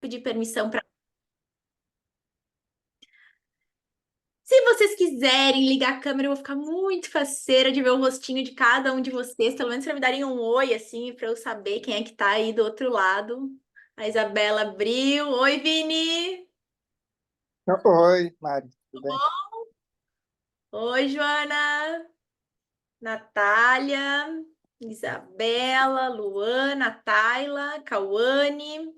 pedir permissão para. Se vocês quiserem ligar a câmera, eu vou ficar muito faceira de ver o rostinho de cada um de vocês. Pelo menos para me darem um oi, assim, para eu saber quem é que tá aí do outro lado. A Isabela abriu. Oi, Vini! Oi, Mari, tudo bem? Oi, Joana! Natália, Isabela, Luana, Tayla, Cauane.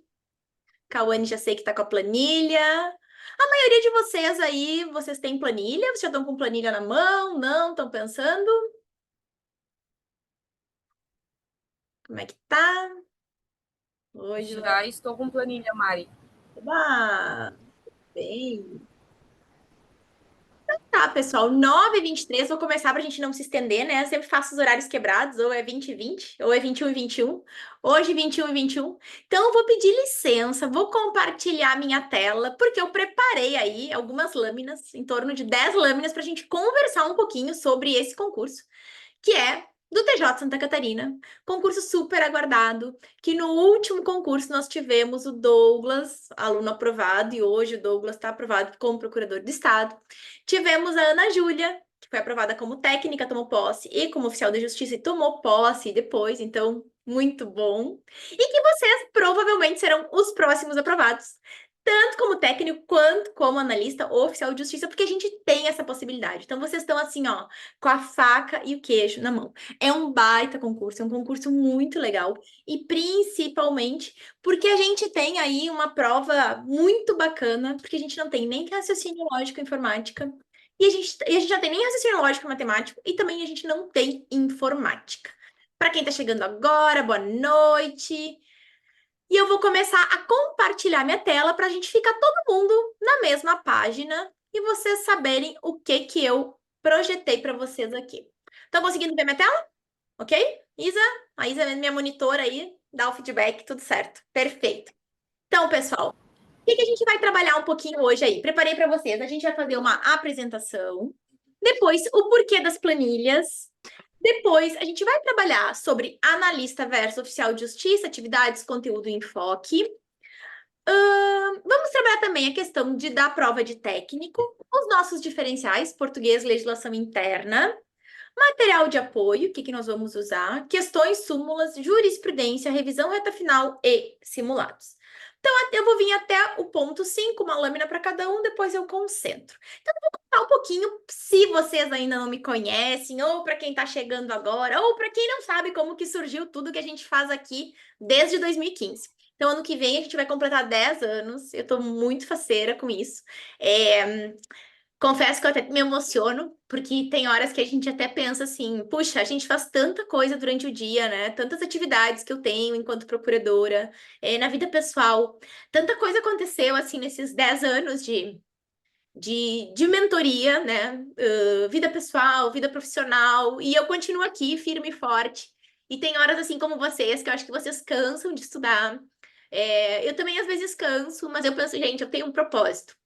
Cauane já sei que tá com a planilha. A maioria de vocês aí, vocês têm planilha? Vocês já estão com planilha na mão? Não? Estão pensando? Como é que tá? Oi, Joana. Já estou com planilha, Mari. Oba! Bem. Tá, pessoal, 9h23, vou começar pra gente não se estender, né? Eu sempre faço os horários quebrados, ou é 20 e 20, ou é 21 e 21. Hoje, 21 e 21. Então, eu vou pedir licença, vou compartilhar minha tela, porque eu preparei aí algumas lâminas, em torno de 10 lâminas, pra gente conversar um pouquinho sobre esse concurso, que é do TJ Santa Catarina, concurso super aguardado, que no último concurso nós tivemos o Douglas, aluno aprovado, e hoje o Douglas está aprovado como procurador do Estado. Tivemos a Ana Júlia, que foi aprovada como técnica, tomou posse, e como oficial da Justiça, e tomou posse depois, então, muito bom. E que vocês provavelmente serão os próximos aprovados, tanto como técnico quanto como analista ou oficial de justiça, porque a gente tem essa possibilidade. Então, vocês estão assim, ó, com a faca e o queijo na mão. É um baita concurso, é um concurso muito legal, e principalmente porque a gente tem aí uma prova muito bacana, porque a gente não tem nem raciocínio lógico e informática, e a gente não tem nem raciocínio lógico e matemático, e também a gente não tem informática. Para quem está chegando agora, boa noite. E eu vou começar a compartilhar minha tela para a gente ficar todo mundo na mesma página e vocês saberem o que que eu projetei para vocês aqui. Estão conseguindo ver minha tela? Ok? Isa? A Isa é minha monitora aí, dá o feedback, tudo certo. Perfeito. Então, pessoal, o que que a gente vai trabalhar um pouquinho hoje aí? Preparei para vocês. A gente vai fazer uma apresentação, depois o porquê das planilhas. Depois, a gente vai trabalhar sobre analista versus oficial de justiça, atividades, conteúdo e enfoque. Vamos trabalhar também a questão de dar prova de técnico, os nossos diferenciais, português, legislação interna, material de apoio, o que que nós vamos usar, questões, súmulas, jurisprudência, revisão reta final e simulados. Então, eu vou vir até o ponto 5, uma lâmina para cada um, depois eu concentro. Então, eu vou contar um pouquinho, se vocês ainda não me conhecem, ou para quem está chegando agora, ou para quem não sabe como que surgiu tudo que a gente faz aqui desde 2015. Então, ano que vem a gente vai completar 10 anos, eu estou muito faceira com isso. Confesso que eu até me emociono, porque tem horas que a gente até pensa assim, puxa, a gente faz tanta coisa durante o dia, né? Tantas atividades que eu tenho enquanto procuradora, na vida pessoal. Tanta coisa aconteceu, assim, nesses 10 anos de mentoria, né? Vida pessoal, vida profissional, e eu continuo aqui, firme e forte. E tem horas, assim, como vocês, que eu acho que vocês cansam de estudar. Eu também às vezes canso, mas eu penso, gente, eu tenho um propósito.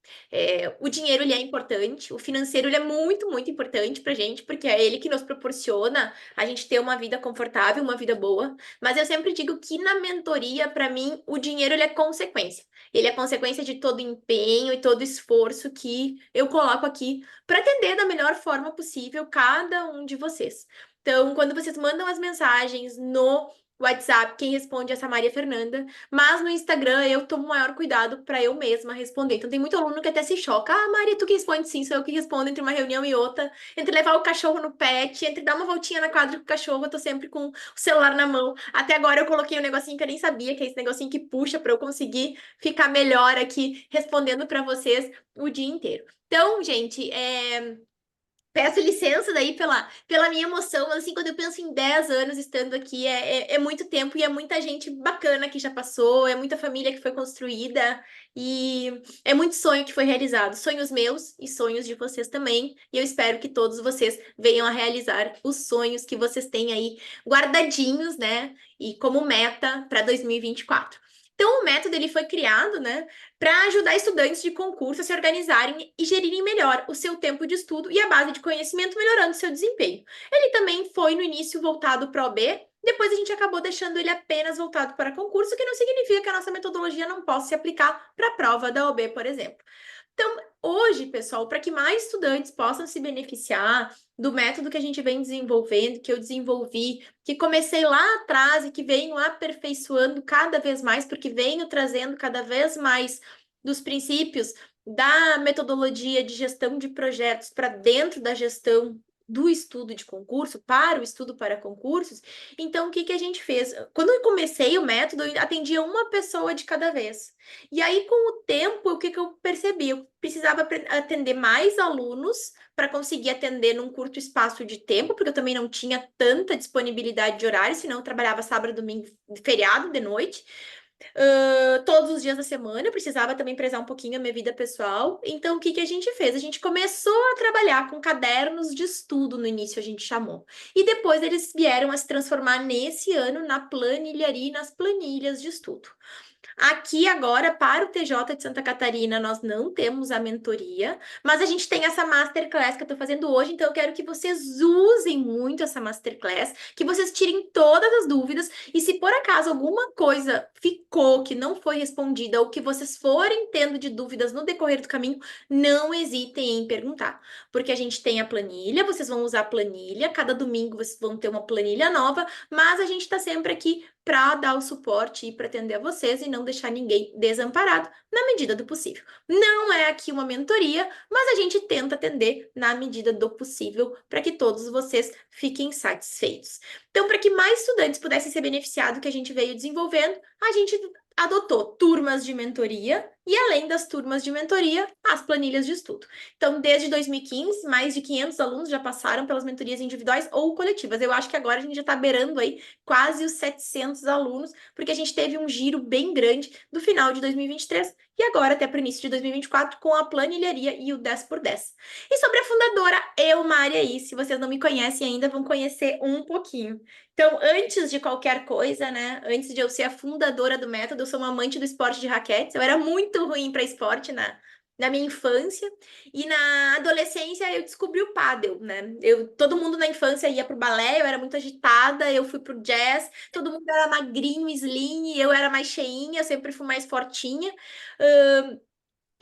O dinheiro ele é importante, o financeiro ele é muito, muito importante pra gente, porque é ele que nos proporciona a gente ter uma vida confortável, uma vida boa. Mas eu sempre digo que na mentoria, para mim, o dinheiro ele é consequência. Ele é consequência de todo empenho e todo esforço que eu coloco aqui para atender da melhor forma possível cada um de vocês. Então, quando vocês mandam as mensagens no WhatsApp, quem responde é essa Maria Fernanda, mas no Instagram eu tomo maior cuidado para eu mesma responder. Então tem muito aluno que até se choca. Ah, Maria, tu que responde sim, sou eu que respondo entre uma reunião e outra, entre levar o cachorro no pet, entre dar uma voltinha na quadra com o cachorro, eu tô sempre com o celular na mão. Até agora eu coloquei um negocinho que eu nem sabia, que é esse negocinho que puxa para eu conseguir ficar melhor aqui respondendo para vocês o dia inteiro. Então, gente, peço licença daí pela minha emoção, assim, quando eu penso em 10 anos estando aqui, é muito tempo e é muita gente bacana que já passou, é muita família que foi construída e é muito sonho que foi realizado. Sonhos meus e sonhos de vocês também, e eu espero que todos vocês venham a realizar os sonhos que vocês têm aí guardadinhos, né, e como meta para 2024. Então, o método ele foi criado, né, para ajudar estudantes de concurso a se organizarem e gerirem melhor o seu tempo de estudo e a base de conhecimento, melhorando seu desempenho. Ele também foi, no início, voltado para a OAB, Depois a gente acabou deixando ele apenas voltado para concurso, que não significa que a nossa metodologia não possa se aplicar para a prova da OB, por exemplo. Então, hoje, pessoal, para que mais estudantes possam se beneficiar do método que a gente vem desenvolvendo, que eu desenvolvi, que comecei lá atrás e que venho aperfeiçoando cada vez mais, porque venho trazendo cada vez mais dos princípios da metodologia de gestão de projetos para dentro da gestão do estudo de concurso, para o estudo para concursos. Então, o que que a gente fez? Quando eu comecei o método, eu atendia uma pessoa de cada vez. E aí, com o tempo, o que que eu percebi? Eu precisava atender mais alunos para conseguir atender num curto espaço de tempo, porque eu também não tinha tanta disponibilidade de horário, senão eu trabalhava sábado, domingo, feriado de noite. Todos os dias da semana, eu precisava também prezar um pouquinho a minha vida pessoal. Então, o que que a gente fez? A gente começou a trabalhar com cadernos de estudo, no início a gente chamou. E depois eles vieram a se transformar nesse ano na planilharia e nas planilhas de estudo. Aqui agora, para o TJ de Santa Catarina, nós não temos a mentoria, mas a gente tem essa masterclass que eu estou fazendo hoje, então eu quero que vocês usem muito essa masterclass, que vocês tirem todas as dúvidas, e se por acaso alguma coisa ficou que não foi respondida, ou que vocês forem tendo de dúvidas no decorrer do caminho, não hesitem em perguntar, porque a gente tem a planilha, vocês vão usar a planilha, cada domingo vocês vão ter uma planilha nova, mas a gente está sempre aqui para dar o suporte e para atender a vocês e não deixar ninguém desamparado na medida do possível. Não é aqui uma mentoria, mas a gente tenta atender na medida do possível para que todos vocês fiquem satisfeitos. Então, para que mais estudantes pudessem ser beneficiados do que a gente veio desenvolvendo, a gente adotou turmas de mentoria e, além das turmas de mentoria, as planilhas de estudo. Então, desde 2015, mais de 500 alunos já passaram pelas mentorias individuais ou coletivas. Eu acho que agora a gente já está beirando aí quase os 700 alunos, porque a gente teve um giro bem grande do final de 2023 e agora até para o início de 2024 com a planilharia e o 10 por 10. E sobre a fundadora, eu, Mari, aí, se vocês não me conhecem ainda, vão conhecer um pouquinho. Então, antes de qualquer coisa, né, antes de eu ser a fundadora do método, eu sou uma amante do esporte de raquetes. Eu era muito ruim para esporte na minha infância. E na adolescência eu descobri o pádel, né? Todo mundo na infância ia pro balé, eu era muito agitada, eu fui pro jazz, todo mundo era magrinho, slim, eu era mais cheinha, eu sempre fui mais fortinha.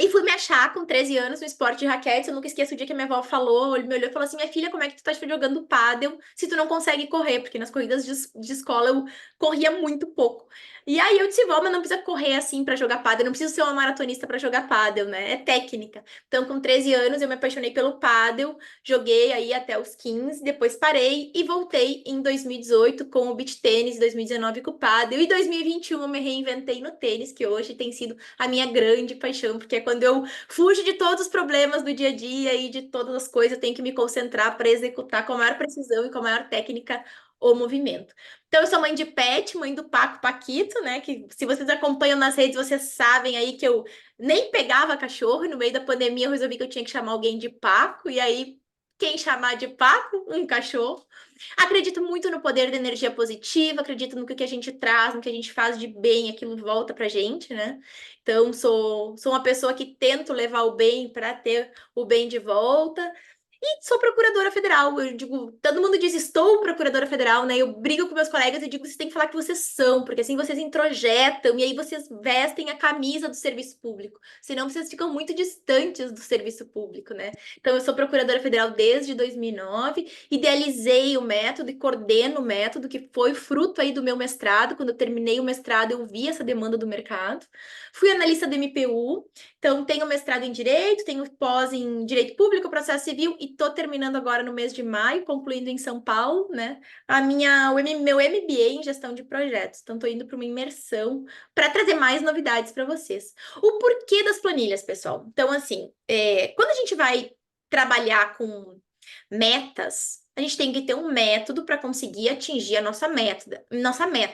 E fui me achar com 13 anos no esporte de raquete. Eu nunca esqueço o dia que a minha avó falou, ele me olhou e falou assim: minha filha, como é que tu tá jogando pádel se tu não consegue correr? Porque nas corridas de escola eu corria muito pouco. E aí eu disse, vó, mas não precisa correr assim pra jogar pádel, não preciso ser uma maratonista pra jogar pádel, né? É técnica. Então, com 13 anos, eu me apaixonei pelo pádel, joguei aí até os 15, depois parei e voltei em 2018 com o beach tênis, 2019 com o pádel, e 2021 eu me reinventei no tênis, que hoje tem sido a minha grande paixão, porque é quando eu fujo de todos os problemas do dia a dia e de todas as coisas, eu tenho que me concentrar para executar com a maior precisão e com a maior técnica o movimento. Então, eu sou mãe de Pet, mãe do Paco Paquito, né? Que se vocês acompanham nas redes, vocês sabem aí que eu nem pegava cachorro, e no meio da pandemia eu resolvi que eu tinha que chamar alguém de Paco, e aí quem chamar de Paco? Um cachorro. Acredito muito no poder da energia positiva, acredito no que a gente traz, no que a gente faz de bem, aquilo volta pra gente, né? Então, sou uma pessoa que tento levar o bem para ter o bem de volta. E sou procuradora federal. Eu digo, todo mundo diz estou procuradora federal, né? Eu brigo com meus colegas e digo, vocês têm que falar que vocês são, porque assim vocês introjetam e aí vocês vestem a camisa do serviço público. Senão vocês ficam muito distantes do serviço público, né? Então eu sou procuradora federal desde 2009, idealizei o método e coordeno o método que foi fruto aí do meu mestrado. Quando eu terminei o mestrado, eu vi essa demanda do mercado. Fui analista do MPU, então tenho mestrado em Direito, tenho pós em Direito Público, Processo Civil e estou terminando agora no mês de maio, concluindo em São Paulo, né? Meu MBA em Gestão de Projetos. Então estou indo para uma imersão para trazer mais novidades para vocês. O porquê das planilhas, pessoal? Então, assim, quando a gente vai trabalhar com metas, a gente tem que ter um método para conseguir atingir a nossa meta,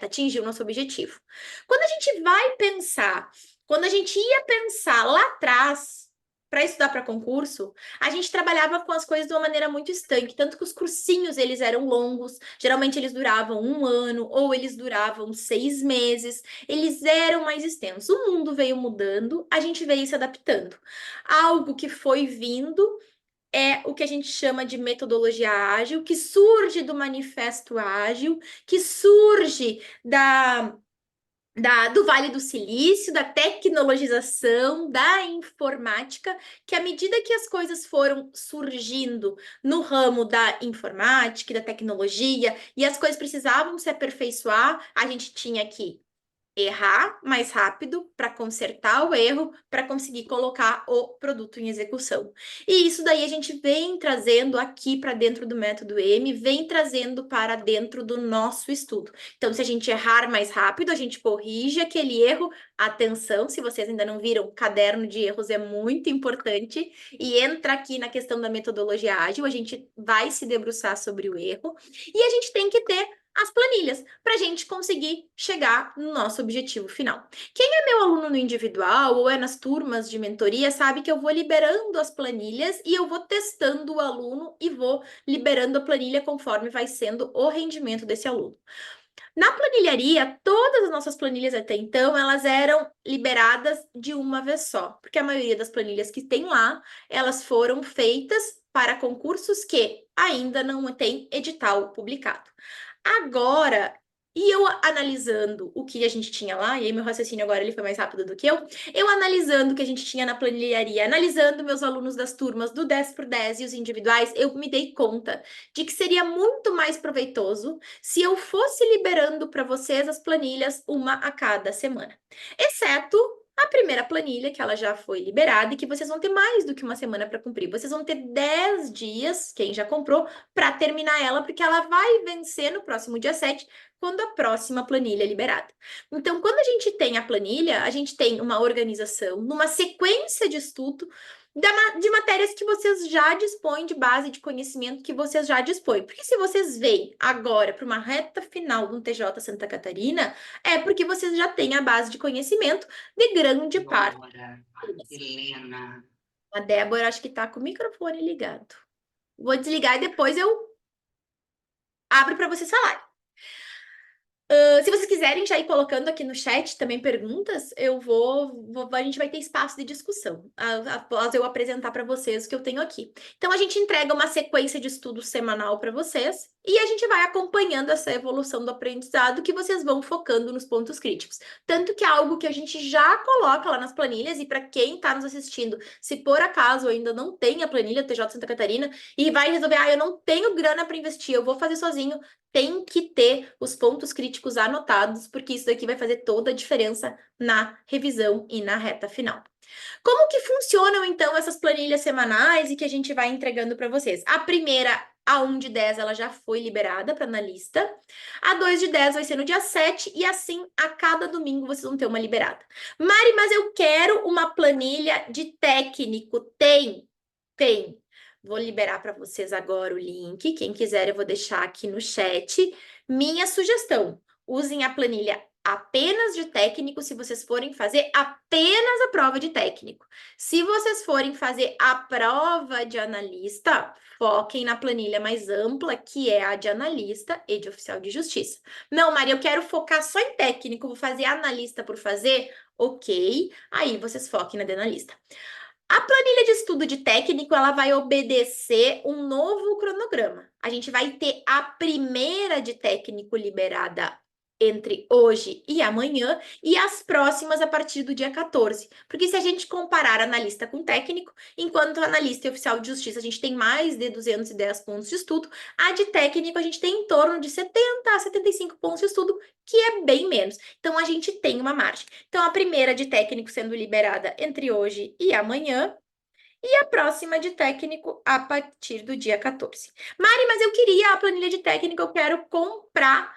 atingir o nosso objetivo. Quando a gente vai pensar, quando a gente ia pensar lá atrás para estudar para concurso, a gente trabalhava com as coisas de uma maneira muito estanque, tanto que os cursinhos eles eram longos, geralmente eles duravam um ano ou eles duravam 6 meses, eles eram mais extensos. O mundo veio mudando, a gente veio se adaptando. Algo que foi vindo é o que a gente chama de metodologia ágil, que surge do manifesto ágil, que surge do Vale do Silício, da tecnologização, da informática, que à medida que as coisas foram surgindo no ramo da informática e da tecnologia, e as coisas precisavam se aperfeiçoar, a gente tinha que errar mais rápido para consertar o erro, para conseguir colocar o produto em execução. E isso daí a gente vem trazendo aqui para dentro do método M, vem trazendo para dentro do nosso estudo. Então, se a gente errar mais rápido, a gente corrige aquele erro. Atenção, se vocês ainda não viram, caderno de erros é muito importante e entra aqui na questão da metodologia ágil, a gente vai se debruçar sobre o erro e a gente tem que ter as planilhas, para a gente conseguir chegar no nosso objetivo final. Quem é meu aluno no individual ou é nas turmas de mentoria sabe que eu vou liberando as planilhas e eu vou testando o aluno e vou liberando a planilha conforme vai sendo o rendimento desse aluno. Na planilharia, todas as nossas planilhas até então, elas eram liberadas de uma vez só, porque a maioria das planilhas que tem lá, elas foram feitas para concursos que ainda não tem edital publicado. Agora, e eu analisando o que a gente tinha lá, e aí meu raciocínio agora ele foi mais rápido do que eu analisando o que a gente tinha na planilharia, analisando meus alunos das turmas do 10x10 e os individuais, eu me dei conta de que seria muito mais proveitoso se eu fosse liberando para vocês as planilhas uma a cada semana. Exceto a primeira planilha, que ela já foi liberada e que vocês vão ter mais do que uma semana para cumprir. Vocês vão ter 10 dias, quem já comprou, para terminar ela, porque ela vai vencer no próximo dia 7, quando a próxima planilha é liberada. Então, quando a gente tem a planilha, a gente tem uma organização, numa sequência de estudo de matérias que vocês já dispõem, de base de conhecimento que vocês já dispõem. Porque se vocês veem agora para uma reta final do TJ Santa Catarina, é porque vocês já têm a base de conhecimento de grande parte. Helena. A Débora acho que está com o microfone ligado. Vou desligar e depois eu abro para vocês falarem. Se vocês quiserem já ir colocando aqui no chat também perguntas, a gente vai ter espaço de discussão após eu apresentar para vocês o que eu tenho aqui. Então, a gente entrega uma sequência de estudo semanal para vocês e a gente vai acompanhando essa evolução do aprendizado que vocês vão focando nos pontos críticos. Tanto que é algo que a gente já coloca lá nas planilhas e para quem está nos assistindo, se por acaso ainda não tem a planilha do TJ Santa Catarina e vai resolver, eu não tenho grana para investir, eu vou fazer sozinho, tem que ter os pontos críticos anotados, porque isso daqui vai fazer toda a diferença na revisão e na reta final. Como que funcionam, então, essas planilhas semanais e que a gente vai entregando para vocês? A primeira, a 1 de 10, ela já foi liberada para analista. A 2 de 10 vai ser no dia 7 e assim, a cada domingo, vocês vão ter uma liberada. Mari, mas eu quero uma planilha de técnico. Tem. Vou liberar para vocês agora o link. Quem quiser, eu vou deixar aqui no chat. Minha sugestão: usem a planilha apenas de técnico se vocês forem fazer apenas a prova de técnico. Se vocês forem fazer a prova de analista, foquem na planilha mais ampla, que é a de analista e de oficial de justiça. Não, Maria, eu quero focar só em técnico, vou fazer analista por fazer? Ok, aí vocês foquem na de analista. A planilha de estudo de técnico, ela vai obedecer um novo cronograma. A gente vai ter a primeira de técnico liberada entre hoje e amanhã e as próximas a partir do dia 14. Porque se a gente comparar analista com técnico, enquanto analista e oficial de justiça a gente tem mais de 210 pontos de estudo, a de técnico a gente tem em torno de 70 a 75 pontos de estudo, que é bem menos. Então, a gente tem uma margem. Então, a primeira de técnico sendo liberada entre hoje e amanhã, e a próxima de técnico a partir do dia 14. Mari, mas eu queria a planilha de técnico, eu quero comprar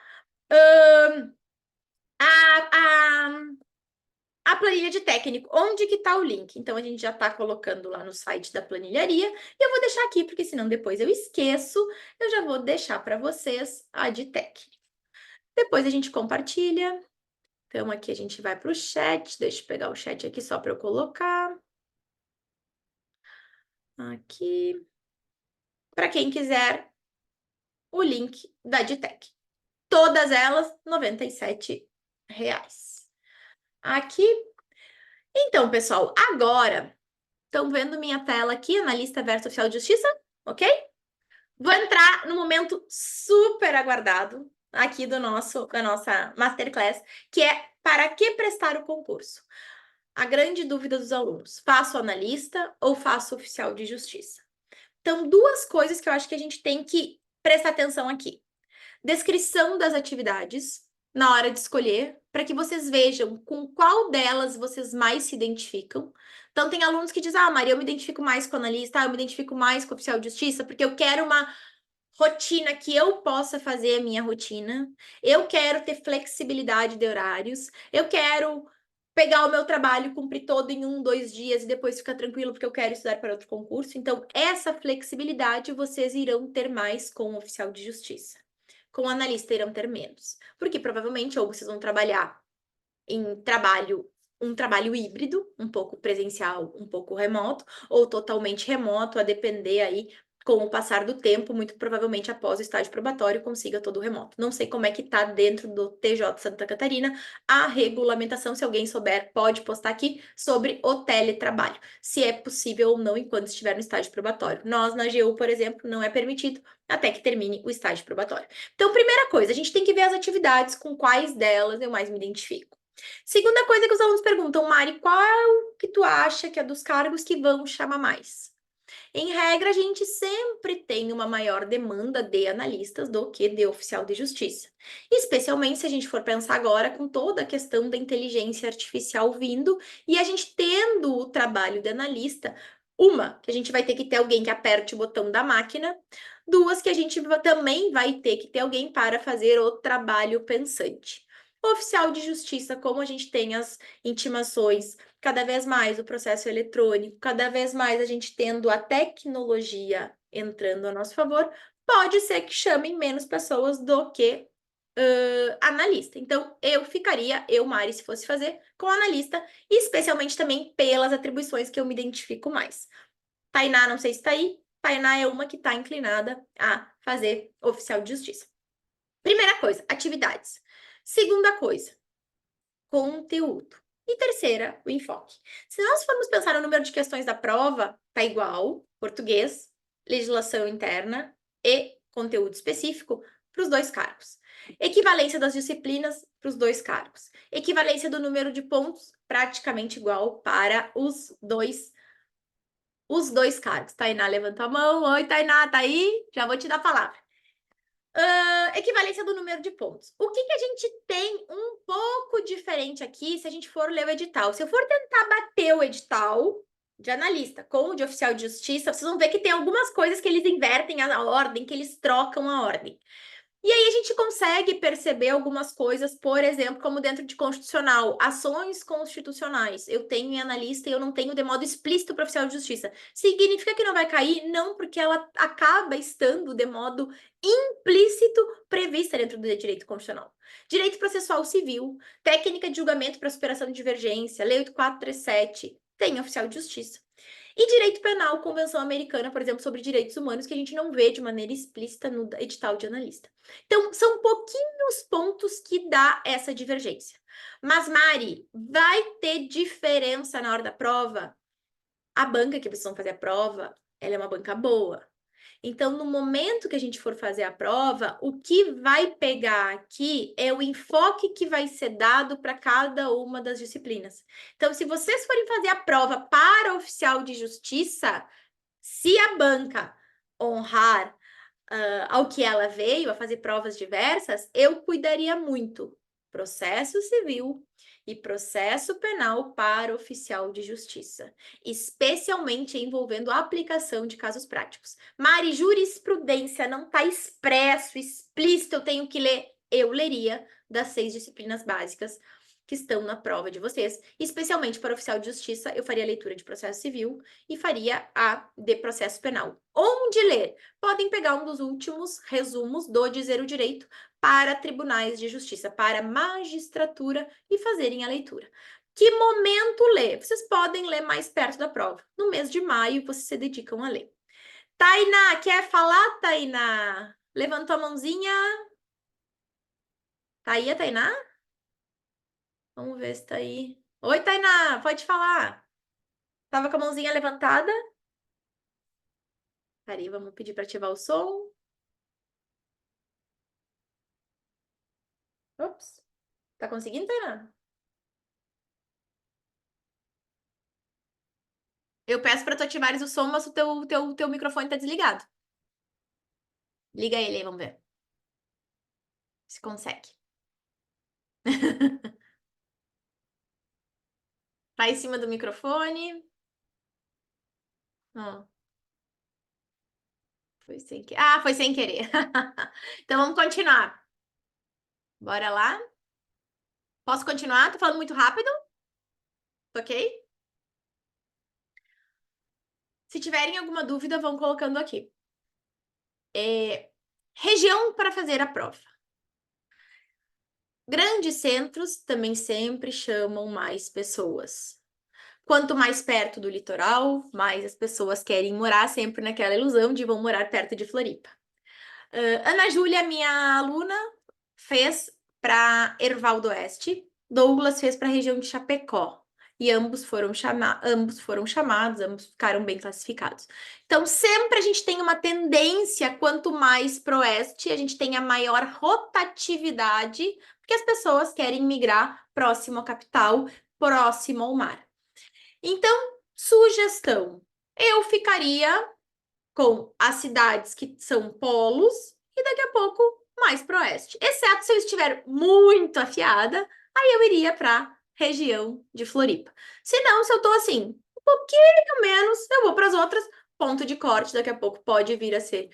a planilha de técnico. Onde que está o link? Então, a gente já está colocando lá no site da planilharia. E eu vou deixar aqui, porque senão depois eu esqueço. Eu já vou deixar para vocês a de técnico. Depois a gente compartilha. Então, aqui a gente vai para o chat. Deixa eu pegar o chat aqui só para eu colocar. Aqui. Para quem quiser o link da Ditec. Todas elas, R$ 97. Aqui. Então, pessoal, agora Estão vendo minha tela aqui, analista versus oficial de justiça? Ok? Vou entrar no momento super aguardado aqui da nossa Masterclass, que é para que prestar o concurso? A grande dúvida dos alunos, faço analista ou faço oficial de justiça? Então, duas coisas que eu acho que a gente tem que prestar atenção aqui. Descrição das atividades na hora de escolher, para que vocês vejam com qual delas vocês mais se identificam. Então, tem alunos que dizem, Maria, eu me identifico mais com analista, eu me identifico mais com oficial de justiça, porque eu quero uma rotina que eu possa fazer a minha rotina, eu quero ter flexibilidade de horários, eu quero pegar o meu trabalho, cumprir todo em 1, 2 dias e depois ficar tranquilo porque eu quero estudar para outro concurso. Então, essa flexibilidade vocês irão ter mais com o oficial de justiça. Com o analista irão ter menos. Porque provavelmente ou vocês vão trabalhar em um trabalho híbrido, um pouco presencial, um pouco remoto, ou totalmente remoto, a depender aí com o passar do tempo, muito provavelmente após o estágio probatório consiga todo o remoto. Não sei como é que tá dentro do TJ Santa Catarina a regulamentação, se alguém souber, pode postar aqui sobre o teletrabalho, se é possível ou não enquanto estiver no estágio probatório. Nós, na AGU, por exemplo, não é permitido até que termine o estágio probatório. Então, primeira coisa, a gente tem que ver as atividades com quais delas eu mais me identifico. Segunda coisa que os alunos perguntam, Mari, qual é o que tu acha que é dos cargos que vão chamar mais? Em regra, a gente sempre tem uma maior demanda de analistas do que de oficial de justiça. Especialmente se a gente for pensar agora com toda a questão da inteligência artificial vindo e a gente tendo o trabalho de analista, uma, que a gente vai ter que ter alguém que aperte o botão da máquina, duas, que a gente também vai ter que ter alguém para fazer o trabalho pensante. O oficial de justiça, como a gente tem as intimações, cada vez mais o processo eletrônico, cada vez mais a gente tendo a tecnologia entrando a nosso favor, pode ser que chamem menos pessoas do que analista. Então, eu, Mari, se fosse fazer, com analista, especialmente também pelas atribuições que eu me identifico mais. Tainá, não sei se está aí. Tainá é uma que está inclinada a fazer oficial de justiça. Primeira coisa, atividades. Segunda coisa, conteúdo. E terceira, o enfoque. Se nós formos pensar no número de questões da prova, tá igual, português, legislação interna e conteúdo específico para os dois cargos. Equivalência das disciplinas para os dois cargos. Equivalência do número de pontos, praticamente igual para os dois cargos. Tainá levantou a mão. Oi, Tainá, tá aí? Já vou te dar a palavra. Equivalência do número de pontos. O que a gente tem um pouco diferente aqui se a gente for ler o edital? Se eu for tentar bater o edital de analista com o de oficial de justiça, vocês vão ver que tem algumas coisas que eles invertem a ordem, que eles trocam a ordem. E aí a gente consegue perceber algumas coisas, por exemplo, como dentro de constitucional, ações constitucionais. Eu tenho em analista e eu não tenho de modo explícito para oficial de justiça. Significa que não vai cair? Não, porque ela acaba estando de modo implícito prevista dentro do direito constitucional. Direito processual civil, técnica de julgamento para superação de divergência, Lei 8437, tem oficial de justiça. E direito penal, Convenção Americana, por exemplo, sobre direitos humanos, que a gente não vê de maneira explícita no edital de analista. Então, são pouquinhos pontos que dá essa divergência. Mas, Mari, vai ter diferença na hora da prova? A banca que vocês vão fazer a prova, ela é uma banca boa. Então, no momento que a gente for fazer a prova, o que vai pegar aqui é o enfoque que vai ser dado para cada uma das disciplinas. Então, se vocês forem fazer a prova para oficial de justiça, se a banca honrar ao que ela veio, a fazer provas diversas, eu cuidaria muito. Processo civil e processo penal para oficial de justiça, especialmente envolvendo a aplicação de casos práticos. Mari, jurisprudência não está expresso, explícito, eu tenho que ler. Eu leria das 6 disciplinas básicas que estão na prova de vocês, especialmente para oficial de justiça, eu faria a leitura de processo civil e faria a de processo penal. Onde ler? Podem pegar um dos últimos resumos do Dizer o Direito para tribunais de justiça, para magistratura e fazerem a leitura. Que momento ler? Vocês podem ler mais perto da prova. No mês de maio, vocês se dedicam a ler. Tainá, quer falar, Tainá? Levantou a mãozinha. Tá aí a Tainá? Vamos ver se tá aí. Oi, Tainá, pode falar. Tava com a mãozinha levantada? Peraí, vamos pedir para ativar o som. Ops. Tá conseguindo, Tainá? Eu peço para tu ativares o som, mas o teu microfone tá desligado. Liga ele aí, vamos ver. Se consegue. Tá em cima do microfone. Ó. Foi sem querer. Ah, foi sem querer. Então vamos continuar. Bora lá? Posso continuar? Tô falando muito rápido? Ok? Se tiverem alguma dúvida, vão colocando aqui. Região para fazer a prova. Grandes centros também sempre chamam mais pessoas. Quanto mais perto do litoral, mais as pessoas querem morar, sempre naquela ilusão de vão morar perto de Floripa. Ana Júlia, minha aluna, fez para Erval do Oeste. Douglas fez para a região de Chapecó. E ambos foram chamados, ambos ficaram bem classificados. Então, sempre a gente tem uma tendência, quanto mais pro oeste, a gente tem a maior rotatividade, porque as pessoas querem migrar próximo à capital, próximo ao mar. Então, sugestão: eu ficaria com as cidades que são polos e daqui a pouco mais pro oeste. Exceto se eu estiver muito afiada, aí eu iria para região de Floripa. Se não, se eu tô assim, um pouquinho menos, eu vou para as outras. Ponto de corte daqui a pouco pode vir a ser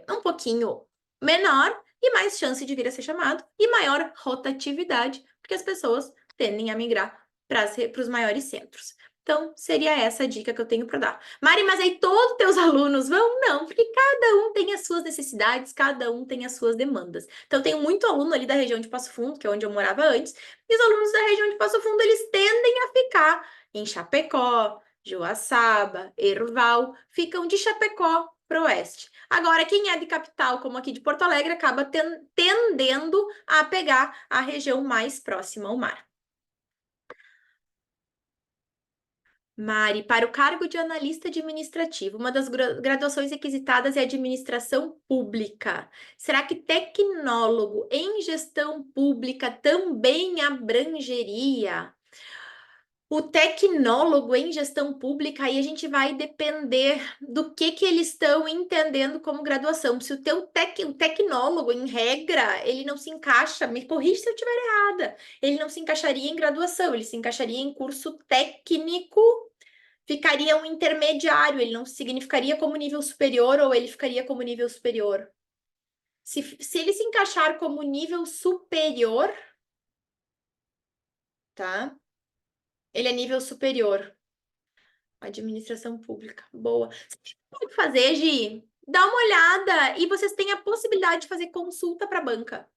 um pouquinho menor e mais chance de vir a ser chamado e maior rotatividade, porque as pessoas tendem a migrar para os maiores centros. Então, seria essa a dica que eu tenho para dar. Mari, mas aí todos os teus alunos vão? Não, porque cada um tem as suas necessidades, cada um tem as suas demandas. Então, eu tenho muito aluno ali da região de Passo Fundo, que é onde eu morava antes, e os alunos da região de Passo Fundo, eles tendem a ficar em Chapecó, Joaçaba, Erval, ficam de Chapecó para o oeste. Agora, quem é de capital, como aqui de Porto Alegre, acaba tendendo a pegar a região mais próxima ao mar. Mari, para o cargo de analista administrativo, uma das graduações requisitadas é administração pública. Será que tecnólogo em gestão pública também abrangeria? O tecnólogo em gestão pública, aí a gente vai depender do que eles estão entendendo como graduação. Se o o tecnólogo, em regra, ele não se encaixa, me corrija se eu estiver errada, ele não se encaixaria em graduação, ele se encaixaria em curso técnico, ficaria um intermediário, ele não significaria como nível superior ou ele ficaria como nível superior. Se ele se encaixar como nível superior, tá? Ele é nível superior. Administração pública, boa. Sabe o que pode fazer, Gi? Dá uma olhada e vocês têm a possibilidade de fazer consulta para a banca.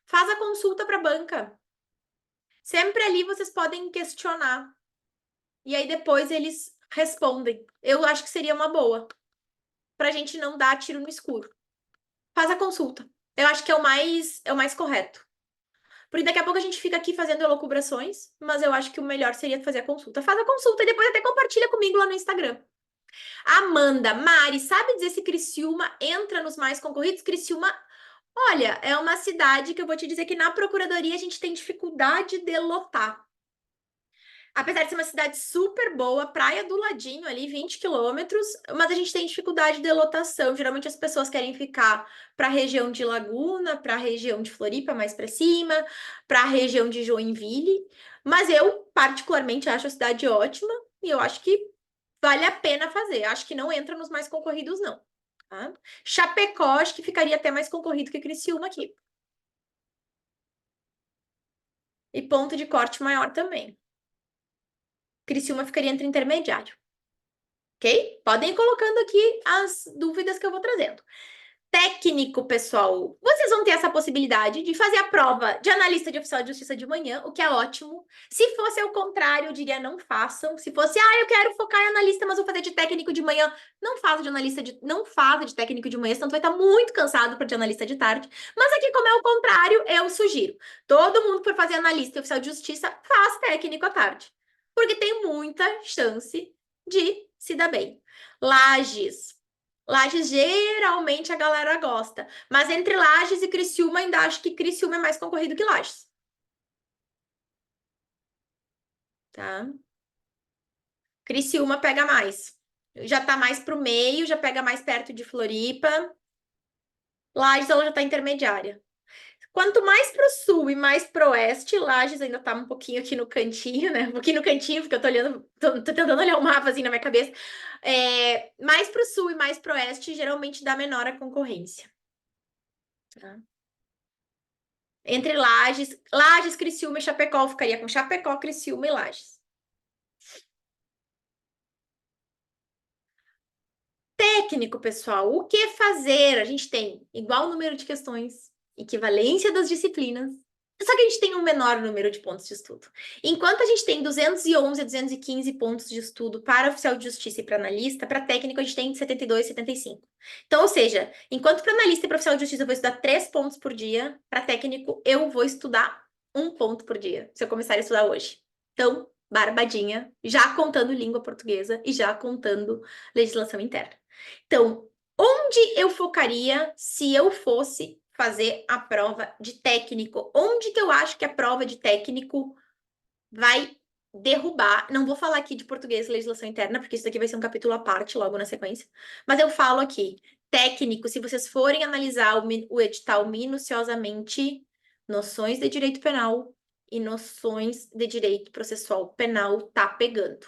Faz a consulta para a banca. Sempre ali vocês podem questionar. E aí depois eles respondem. Eu acho que seria uma boa. Para a gente não dar tiro no escuro. Faz a consulta. Eu acho que é o mais correto. Porque daqui a pouco a gente fica aqui fazendo elucubrações, mas eu acho que o melhor seria fazer a consulta. Faz a consulta e depois até compartilha comigo lá no Instagram. Amanda, Mari, sabe dizer se Criciúma entra nos mais concorridos? Criciúma, olha, é uma cidade que eu vou te dizer que na Procuradoria a gente tem dificuldade de lotar. Apesar de ser uma cidade super boa, praia do ladinho ali, 20 quilômetros, mas a gente tem dificuldade de lotação. Geralmente as pessoas querem ficar para a região de Laguna, para a região de Floripa, mais para cima, para a região de Joinville. Mas eu, particularmente, acho a cidade ótima e eu acho que vale a pena fazer. Acho que não entra nos mais concorridos, não. Tá? Chapecó, acho que ficaria até mais concorrido que Criciúma aqui. E ponto de corte maior também. Criciúma ficaria entre intermediário. Ok? Podem ir colocando aqui as dúvidas que eu vou trazendo. Técnico, pessoal. Vocês vão ter essa possibilidade de fazer a prova de analista de oficial de justiça de manhã, o que é ótimo. Se fosse ao contrário, eu diria não façam. Se fosse, eu quero focar em analista, mas vou fazer de técnico de manhã, não faça de técnico de manhã, senão tu vai estar muito cansado para de analista de tarde. Mas aqui, como é o contrário, eu sugiro. Todo mundo que for fazer analista e oficial de justiça, faz técnico à tarde. porque tem muita chance de se dar bem. Lages. Lages geralmente a galera gosta, mas entre Lages e Criciúma ainda acho que Criciúma é mais concorrido que Lages. Tá? Criciúma pega mais. Já tá mais pro meio, já pega mais perto de Floripa. Lages ela já tá intermediária. Quanto mais pro sul e mais pro oeste, Lages ainda tá um pouquinho aqui no cantinho, né? Um pouquinho no cantinho, porque eu tô olhando, tô tentando olhar o mapa assim na minha cabeça. Mais pro sul e mais pro oeste, geralmente dá menor a concorrência. Tá? Entre Lages, Criciúma e Chapecó, eu ficaria com Chapecó, Criciúma e Lages. Técnico, pessoal, o que fazer? A gente tem igual número de questões, equivalência das disciplinas, só que a gente tem um menor número de pontos de estudo. Enquanto a gente tem 211 215 pontos de estudo para oficial de justiça e para analista, para técnico a gente tem 72, 75. Então, ou seja, enquanto para analista e para oficial de justiça eu vou estudar 3 pontos por dia, para técnico eu vou estudar 1 ponto por dia, se eu começar a estudar hoje. Então, barbadinha, já contando língua portuguesa e já contando legislação interna. Então, onde eu focaria se eu fosse fazer a prova de técnico? Onde que eu acho que a prova de técnico vai derrubar? Não vou falar aqui de português e legislação interna, porque isso daqui vai ser um capítulo à parte logo na sequência. Mas eu falo aqui, técnico, se vocês forem analisar o edital minuciosamente, noções de direito penal e noções de direito processual penal tá pegando.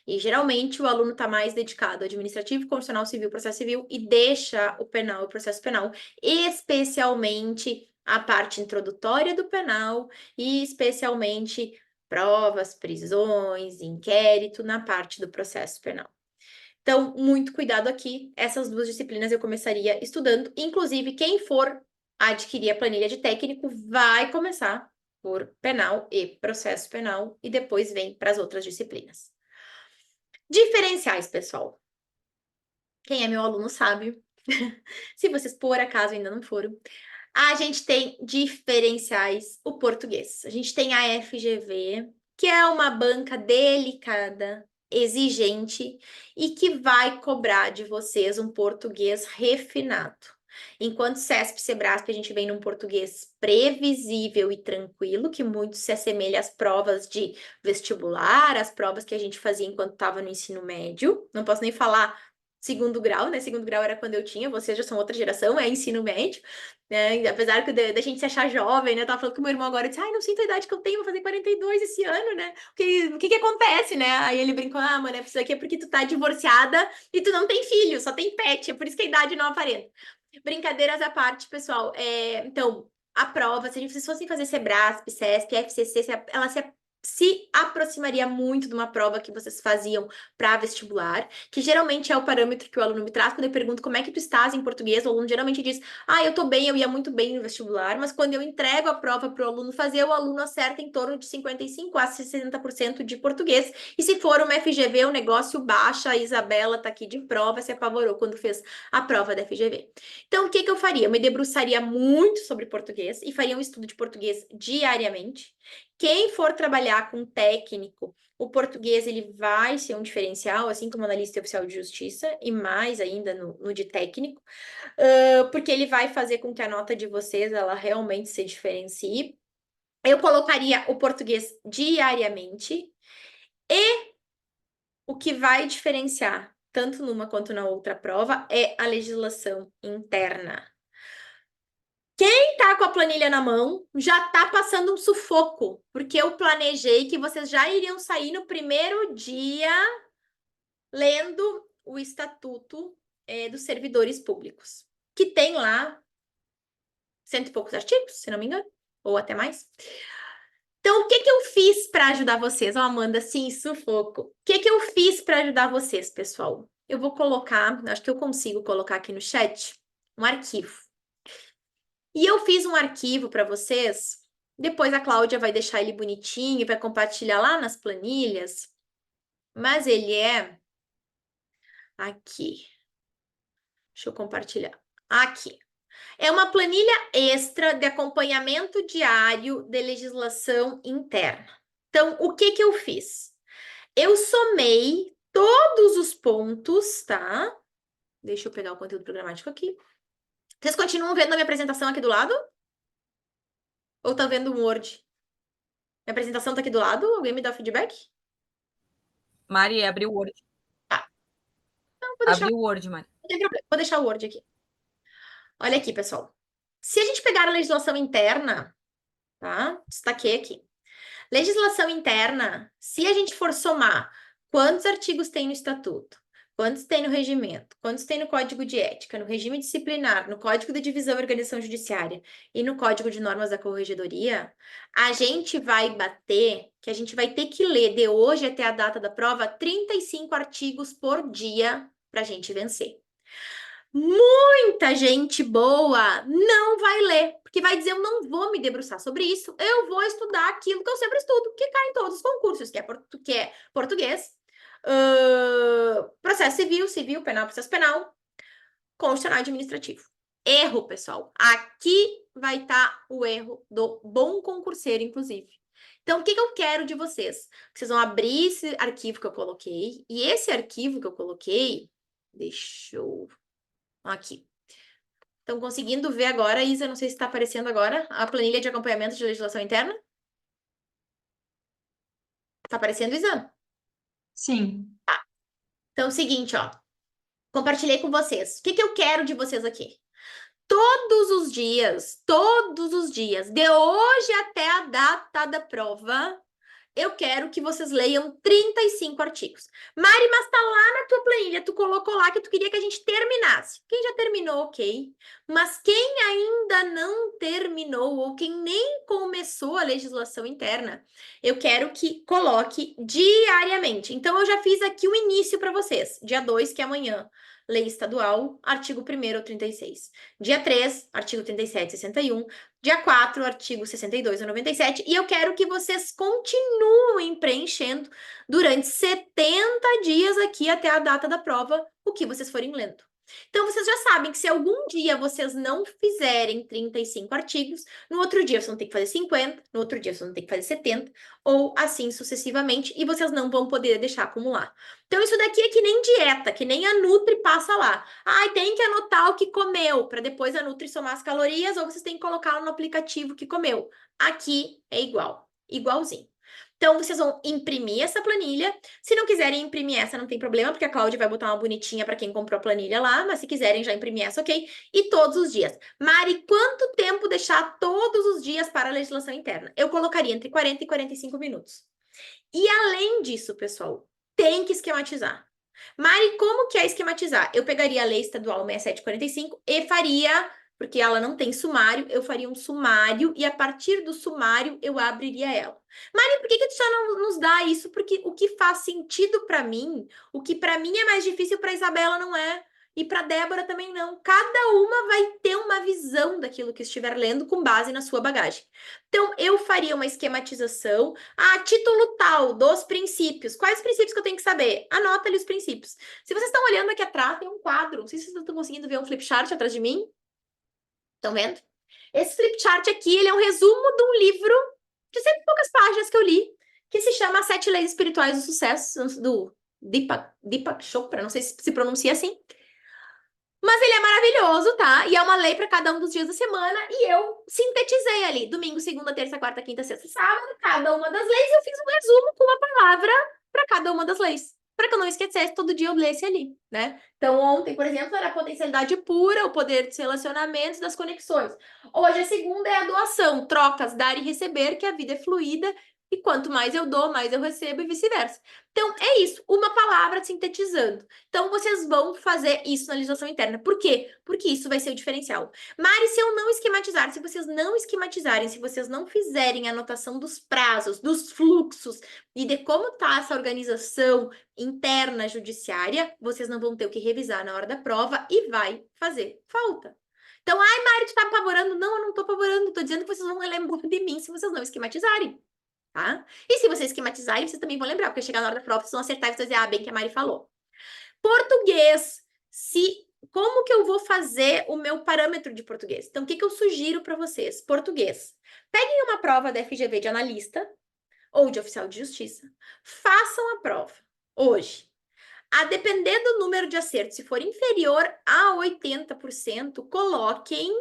E geralmente o aluno está mais dedicado ao administrativo, constitucional, civil, processo civil e deixa o penal, o processo penal, especialmente a parte introdutória do penal e especialmente provas, prisões, inquérito na parte do processo penal. Então, muito cuidado aqui. Essas 2 disciplinas eu começaria estudando. Inclusive, quem for adquirir a planilha de técnico vai começar por penal e processo penal e depois vem para as outras disciplinas. Diferenciais, pessoal. Quem é meu aluno sabe. Se vocês por acaso ainda não foram, a gente tem diferenciais o português. A gente tem a FGV, que é uma banca delicada, exigente e que vai cobrar de vocês um português refinado. Enquanto CESP e Sebrasp a gente vem num português previsível e tranquilo, que muito se assemelha às provas de vestibular, às provas que a gente fazia enquanto estava no ensino médio. Não posso nem falar segundo grau, né? Segundo grau era quando eu tinha, vocês já são outra geração, é ensino médio, né? Apesar da gente se achar jovem, né? Eu tava falando com meu irmão agora, eu disse, ai, não sinto a idade que eu tenho, vou fazer 42 esse ano, né? O que acontece, né? Aí ele brincou, ah, mano, isso aqui é porque tu tá divorciada e tu não tem filho, só tem pet, é por isso que a idade não aparenta. Brincadeiras à parte, pessoal, então, a prova, se vocês fossem fazer Sebrasp, CESP, FCC, ela se aproximaria muito de uma prova que vocês faziam para vestibular, que geralmente é o parâmetro que o aluno me traz quando eu pergunto como é que tu estás em português, o aluno geralmente diz, ah, eu tô bem, eu ia muito bem no vestibular, mas quando eu entrego a prova para o aluno fazer, o aluno acerta em torno de 55% a 60% de português, e se for uma FGV, o negócio baixa, a Isabela tá aqui de prova, se apavorou quando fez a prova da FGV. Então, o que eu faria? Eu me debruçaria muito sobre português e faria um estudo de português diariamente. Quem for trabalhar com técnico, o português ele vai ser um diferencial, assim como analista oficial de justiça, e mais ainda no de técnico, porque ele vai fazer com que a nota de vocês ela realmente se diferencie. Eu colocaria o português diariamente e o que vai diferenciar, tanto numa quanto na outra prova, é a legislação interna. Quem tá com a planilha na mão já tá passando um sufoco, porque eu planejei que vocês já iriam sair no primeiro dia lendo o Estatuto dos Servidores Públicos, que tem lá 100 e poucos artigos, se não me engano, ou até mais. Então, o que eu fiz para ajudar vocês? Ó, Amanda, sim, sufoco. O que eu fiz para ajudar vocês, pessoal? Eu vou colocar, acho que eu consigo colocar aqui no chat, um arquivo. E eu fiz um arquivo para vocês. Depois a Cláudia vai deixar ele bonitinho e vai compartilhar lá nas planilhas. Mas ele é aqui. Deixa eu compartilhar. Aqui. É uma planilha extra de acompanhamento diário de legislação interna. Então, o que eu fiz? Eu somei todos os pontos, tá? Deixa eu pegar o conteúdo programático aqui. Vocês continuam vendo a minha apresentação aqui do lado? Ou estão vendo o Word? Minha apresentação tá aqui do lado? Alguém me dá feedback? Mari, abriu o Word. Não, vou deixar, Abriu o Word, Mari. não tem problema. Vou deixar o Word aqui. Olha aqui, pessoal. Se a gente pegar a legislação interna, tá? Destaquei aqui. Legislação interna, se a gente for somar quantos artigos tem no estatuto, quantos tem no regimento, quantos tem no código de ética, no regime disciplinar, no código de divisão e organização judiciária e no código de normas da corregedoria, a gente vai bater que a gente vai ter que ler de hoje até a data da prova 35 artigos por dia para a gente vencer. Muita gente boa não vai ler, porque vai dizer, eu não vou me debruçar sobre isso, eu vou estudar aquilo que eu sempre estudo, que cai em todos os concursos, que é português, processo civil, civil, penal, processo penal, constitucional e administrativo. Erro, pessoal. Aqui vai estar o erro do bom concurseiro, inclusive. Então, o que eu quero de vocês? Vocês vão abrir esse arquivo que eu coloquei, e esse arquivo que eu coloquei, deixa eu... Aqui. Estão conseguindo ver agora, Isa? Não sei se está aparecendo agora a planilha de acompanhamento de legislação interna. Está aparecendo, Isa? Sim. Então, é o seguinte, ó. Compartilhei com vocês. O que eu quero de vocês aqui? Todos os dias, de hoje até a data da prova, eu quero que vocês leiam 35 artigos. Mari, mas tá lá na tua planilha, tu colocou lá que tu queria que a gente terminasse. Quem já terminou, ok. Mas quem ainda não terminou, ou quem nem começou a legislação interna, eu quero que coloque diariamente. Então, eu já fiz aqui o início para vocês. Dia 2, que é amanhã. Lei estadual, artigo 1º ao 36. Dia 3, artigo 37 e 61. Dia 4, artigo 62 a 97, e eu quero que vocês continuem preenchendo durante 70 dias aqui até a data da prova, o que vocês forem lendo. Então, vocês já sabem que se algum dia vocês não fizerem 35 artigos, no outro dia vocês vão ter que fazer 50, no outro dia vocês vão ter que fazer 70, ou assim sucessivamente, e vocês não vão poder deixar acumular. Então, isso daqui é que nem dieta, que nem a Nutri passa lá. Ai, tem que anotar o que comeu, para depois a Nutri somar as calorias, ou vocês têm que colocar no aplicativo que comeu. Aqui é igual, igualzinho. Então, vocês vão imprimir essa planilha. Se não quiserem imprimir essa, não tem problema, porque a Cláudia vai botar uma bonitinha para quem comprou a planilha lá, mas se quiserem já imprimir essa, ok? E todos os dias. Mari, quanto tempo deixar todos os dias para a legislação interna? Eu colocaria entre 40 e 45 minutos. E além disso, pessoal, tem que esquematizar. Mari, como que é esquematizar? Eu pegaria a lei estadual 6745 e faria, porque ela não tem sumário, eu faria um sumário e a partir do sumário eu abriria ela. Mari, por que tu só não nos dá isso? Porque o que faz sentido para mim, o que para mim é mais difícil, para Isabela não é. E para Débora também não. Cada uma vai ter uma visão daquilo que estiver lendo com base na sua bagagem. Então, eu faria uma esquematização. Título tal, dos princípios. Quais princípios que eu tenho que saber? Anota ali os princípios. Se vocês estão olhando aqui atrás, tem um quadro. Não sei se vocês estão conseguindo ver um flipchart atrás de mim. Estão vendo? Esse flipchart aqui, ele é um resumo de um livro de 100 e poucas páginas que eu li, que se chama As 7 Leis Espirituais do Sucesso, do Deepak Chopra, não sei se pronuncia assim. Mas ele é maravilhoso, tá? E é uma lei para cada um dos dias da semana. E eu sintetizei ali. Domingo, segunda, terça, quarta, quinta, sexta, sábado. Cada uma das leis eu fiz um resumo com uma palavra para cada uma das leis. Para que eu não esquecesse, todo dia eu lesse ali, né? Então, ontem, por exemplo, era a potencialidade pura, o poder dos relacionamentos, das conexões. Hoje, a segunda é a doação, trocas, dar e receber, que a vida é fluida. E quanto mais eu dou, mais eu recebo e vice-versa. Então, é isso. Uma palavra sintetizando. Então, vocês vão fazer isso na legislação interna. Por quê? Porque isso vai ser o diferencial. Mari, se eu não esquematizar, se vocês não esquematizarem, se vocês não fizerem a anotação dos prazos, dos fluxos e de como está essa organização interna judiciária, vocês não vão ter o que revisar na hora da prova e vai fazer falta. Então, ai, Mari, tu tá apavorando? Não, eu não tô apavorando. Tô dizendo que vocês vão lembrar de mim se vocês não esquematizarem. Tá? E se vocês esquematizarem, vocês também vão lembrar, porque chegar na hora da prova, vocês vão acertar e vocês vão dizer, bem que a Mari falou. Português, como que eu vou fazer o meu parâmetro de português? Então, o que eu sugiro para vocês? Português. Peguem uma prova da FGV de analista, ou de oficial de justiça, façam a prova hoje. A depender do número de acertos, se for inferior a 80%, coloquem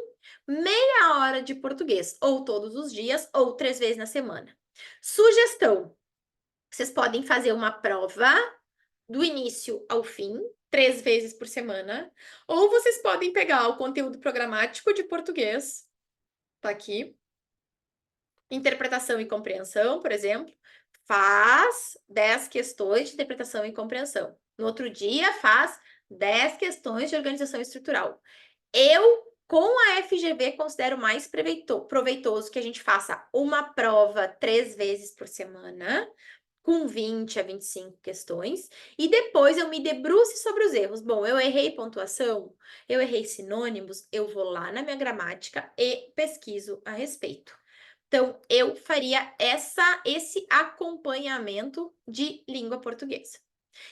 meia hora de português, ou todos os dias, ou 3 vezes na semana. Sugestão: vocês podem fazer uma prova do início ao fim, 3 vezes por semana, ou vocês podem pegar o conteúdo programático de português, tá aqui, interpretação e compreensão, por exemplo, faz 10 questões de interpretação e compreensão. No outro dia, faz 10 questões de organização estrutural. Eu, com a FGV, considero mais proveitoso que a gente faça uma prova 3 vezes por semana, com 20 a 25 questões, e depois eu me debruce sobre os erros. Bom, eu errei pontuação, eu errei sinônimos, eu vou lá na minha gramática e pesquiso a respeito. Então, eu faria esse acompanhamento de língua portuguesa.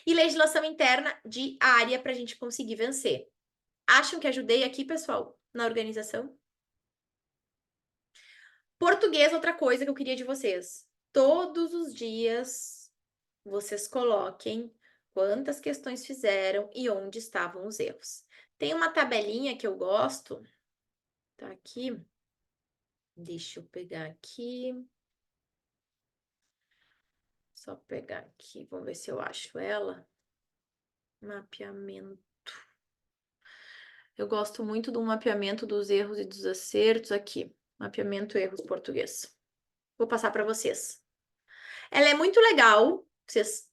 E legislação interna diária para a gente conseguir vencer. Acham que ajudei aqui, pessoal, na organização? Português, outra coisa que eu queria de vocês. Todos os dias, vocês coloquem quantas questões fizeram e onde estavam os erros. Tem uma tabelinha que eu gosto, tá aqui. Deixa eu pegar aqui. Só pegar aqui, vamos ver se eu acho ela. Mapeamento. Eu gosto muito do mapeamento dos erros e dos acertos aqui. Mapeamento erros português. Vou passar para vocês. Ela é muito legal, vocês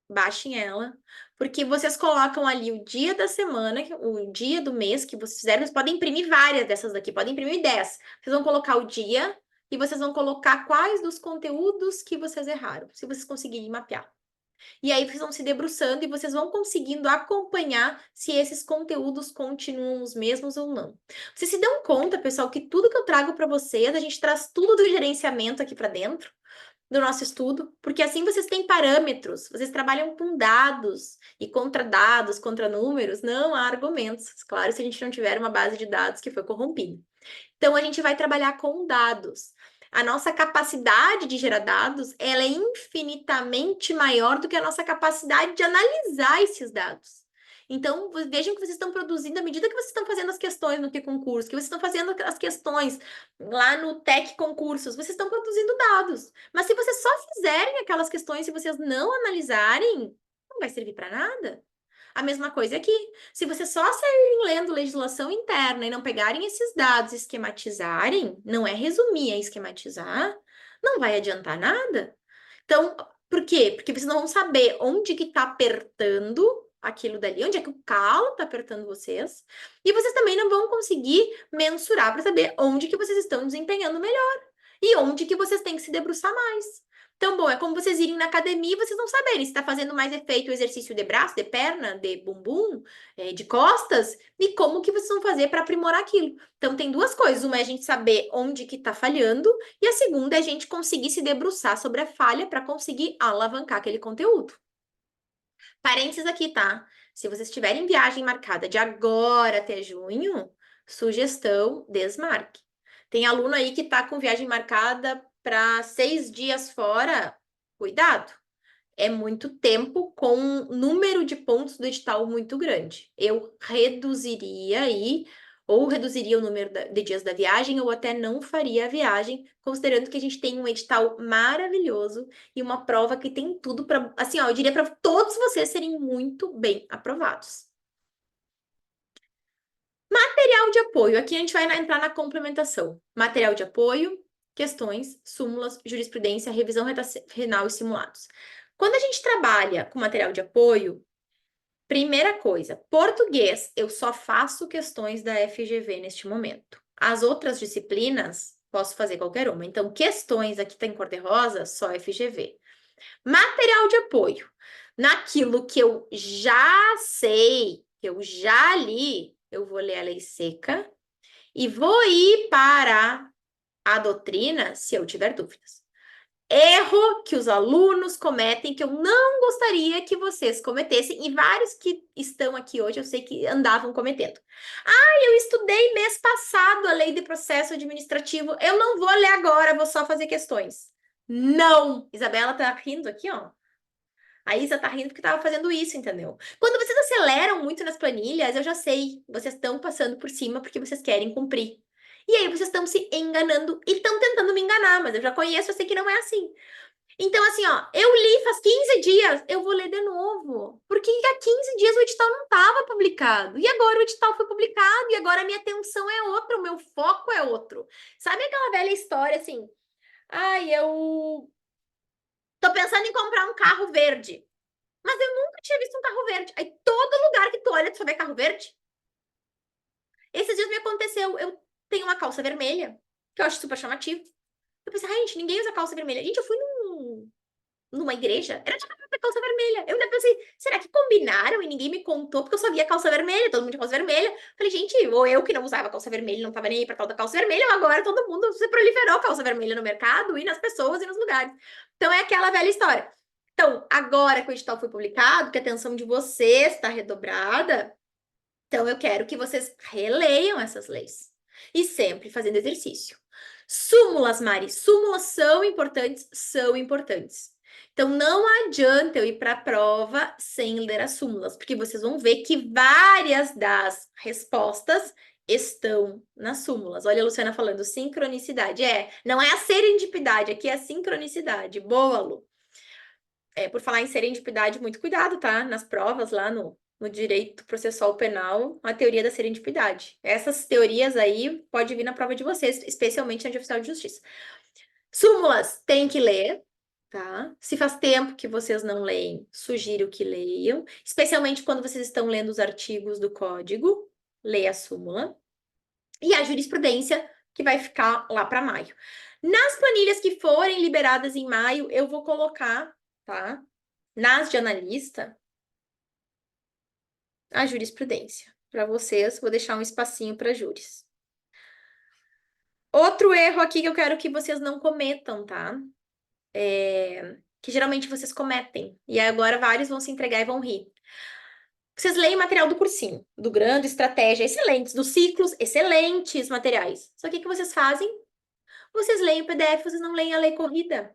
baixem ela, porque vocês colocam ali o dia da semana, o dia do mês que vocês fizeram. Vocês podem imprimir várias dessas daqui, podem imprimir 10. Vocês vão colocar o dia e vocês vão colocar quais dos conteúdos que vocês erraram, se vocês conseguirem mapear. E aí vocês vão se debruçando e vocês vão conseguindo acompanhar se esses conteúdos continuam os mesmos ou não. Vocês se dão conta, pessoal, que tudo que eu trago para vocês, a gente traz tudo do gerenciamento aqui para dentro do nosso estudo, porque assim vocês têm parâmetros, vocês trabalham com dados e contra números, não há argumentos. Claro, se a gente não tiver uma base de dados que foi corrompida. Então, a gente vai trabalhar com dados. A nossa capacidade de gerar dados, ela é infinitamente maior do que a nossa capacidade de analisar esses dados. Então, vejam que vocês estão produzindo à medida que vocês estão fazendo as questões no T-Concurso, que vocês estão fazendo as questões lá no Tec Concursos, vocês estão produzindo dados. Mas se vocês só fizerem aquelas questões e vocês não analisarem, não vai servir para nada. A mesma coisa aqui. Se vocês só saírem lendo legislação interna e não pegarem esses dados e esquematizarem, não é resumir, é esquematizar, não vai adiantar nada. Então, por quê? Porque vocês não vão saber onde que está apertando aquilo dali, onde é que o calo está apertando vocês, e vocês também não vão conseguir mensurar para saber onde que vocês estão desempenhando melhor e onde que vocês têm que se debruçar mais. Então, bom, é como vocês irem na academia e vocês não saberem se está fazendo mais efeito o exercício de braço, de perna, de bumbum, de costas, e como que vocês vão fazer para aprimorar aquilo. Então, tem duas coisas. Uma é a gente saber onde que está falhando, e a segunda é a gente conseguir se debruçar sobre a falha para conseguir alavancar aquele conteúdo. Parênteses aqui, tá? Se vocês tiverem viagem marcada de agora até junho, sugestão, desmarque. Tem aluno aí que está com viagem marcada para 6 dias fora, cuidado. É muito tempo com um número de pontos do edital muito grande. Eu reduziria aí, ou reduziria o número de dias da viagem, ou até não faria a viagem, considerando que a gente tem um edital maravilhoso e uma prova que tem tudo para, assim, ó, eu diria para todos vocês serem muito bem aprovados. Material de apoio. Aqui a gente vai entrar na complementação. Material de apoio, questões, súmulas, jurisprudência, revisão renal e simulados. Quando a gente trabalha com material de apoio, primeira coisa, português, eu só faço questões da FGV neste momento. As outras disciplinas, posso fazer qualquer uma. Então, questões, aqui tá em cor de rosa, só FGV. Material de apoio. Naquilo que eu já sei, que eu já li, eu vou ler a lei seca e vou ir para a doutrina se eu tiver dúvidas. Erro que os alunos cometem, que eu não gostaria que vocês cometessem, e vários que estão aqui hoje eu sei que andavam cometendo. Eu estudei mês passado a lei de processo administrativo, eu não vou ler agora, vou só fazer questões. Não! Isabela tá rindo aqui, ó. A Isa tá rindo porque tava fazendo isso, entendeu? Quando vocês aceleram muito nas planilhas, eu já sei, vocês estão passando por cima porque vocês querem cumprir. E aí vocês estão se enganando e estão tentando me enganar, mas eu já conheço, eu sei que não é assim. Então, assim, ó, eu li faz 15 dias, eu vou ler de novo. Porque há 15 dias o edital não estava publicado. E agora o edital foi publicado, e agora a minha atenção é outra, o meu foco é outro. Sabe aquela velha história assim? Ai, eu tô pensando em comprar um carro verde. Mas eu nunca tinha visto um carro verde. Aí todo lugar que tu olha, tu só vê carro verde. Esses dias me aconteceu, eu tenho uma calça vermelha, que eu acho super chamativo. Eu pensei, ai, gente, ninguém usa calça vermelha. Gente, eu fui numa igreja, era de calça vermelha. Eu ainda pensei, será que combinaram e ninguém me contou? Porque eu só via calça vermelha, todo mundo de calça vermelha. Falei, gente, ou eu que não usava calça vermelha, não tava nem aí pra tal da calça vermelha, ou agora todo mundo se proliferou calça vermelha no mercado e nas pessoas e nos lugares. Então é aquela velha história. Então, agora que o edital foi publicado, que a atenção de vocês está redobrada, então eu quero que vocês releiam essas leis. E sempre fazendo exercício. Súmulas, Mari, súmulas são importantes, são importantes. Então não adianta eu ir para a prova sem ler as súmulas, porque vocês vão ver que várias das respostas estão nas súmulas. Olha a Luciana falando sincronicidade. Não é a serendipidade, aqui é a sincronicidade. Boa, Lu. Por falar em serendipidade, muito cuidado, tá? Nas provas lá no direito processual penal, a teoria da serendipidade. Essas teorias aí pode vir na prova de vocês, especialmente na de oficial de justiça. Súmulas, tem que ler, tá? Se faz tempo que vocês não leem, sugiro que leiam, especialmente quando vocês estão lendo os artigos do código, leia a súmula. E a jurisprudência, que vai ficar lá para maio. Nas planilhas que forem liberadas em maio, eu vou colocar, tá? Nas de analista, a jurisprudência. Para vocês, vou deixar um espacinho para júris. Outro erro aqui que eu quero que vocês não cometam, tá? Que geralmente vocês cometem. E agora vários vão se entregar e vão rir. Vocês leem material do cursinho, do Grande, Estratégia, excelentes, dos ciclos, excelentes materiais. Só que o que vocês fazem? Vocês leem o PDF, vocês não leem a lei corrida.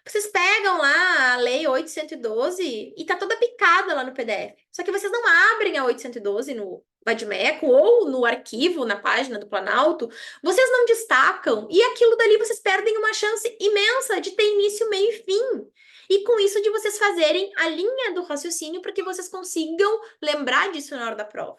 Vocês pegam lá a lei 812 e tá toda picada lá no PDF. Só que vocês não abrem a 812 no Vadmeco ou no arquivo, na página do Planalto. Vocês não destacam. E aquilo dali vocês perdem uma chance imensa de ter início, meio e fim. E com isso de vocês fazerem a linha do raciocínio para que vocês consigam lembrar disso na hora da prova.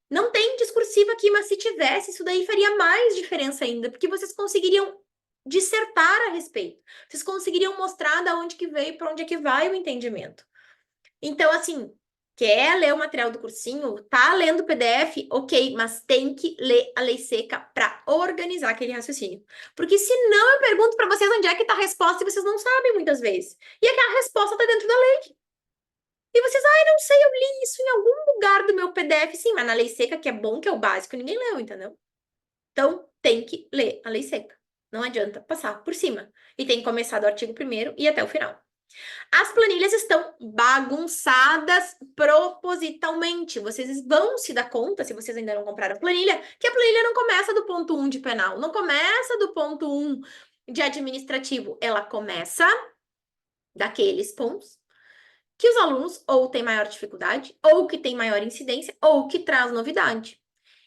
Não tem discursiva aqui, mas se tivesse, isso daí faria mais diferença ainda, porque vocês conseguiriam dissertar a respeito. Vocês conseguiriam mostrar da onde que veio, para onde é que vai o entendimento. Então, assim, quer ler o material do cursinho? Tá lendo o PDF? Ok, mas tem que ler a lei seca para organizar aquele raciocínio. Porque senão eu pergunto para vocês onde é que tá a resposta e vocês não sabem muitas vezes. E aquela resposta tá dentro da lei. E vocês, não sei, eu li isso em algum lugar do meu PDF. Sim, mas na lei seca, que é bom, que é o básico, ninguém leu, entendeu? Então, tem que ler a lei seca. Não adianta passar por cima. E tem que começar do artigo 1º e até o final. As planilhas estão bagunçadas propositalmente. Vocês vão se dar conta, se vocês ainda não compraram a planilha, que a planilha não começa do ponto 1 de penal, não começa do ponto 1 de administrativo. Ela começa daqueles pontos que os alunos ou têm maior dificuldade, ou que têm maior incidência, ou que traz novidade.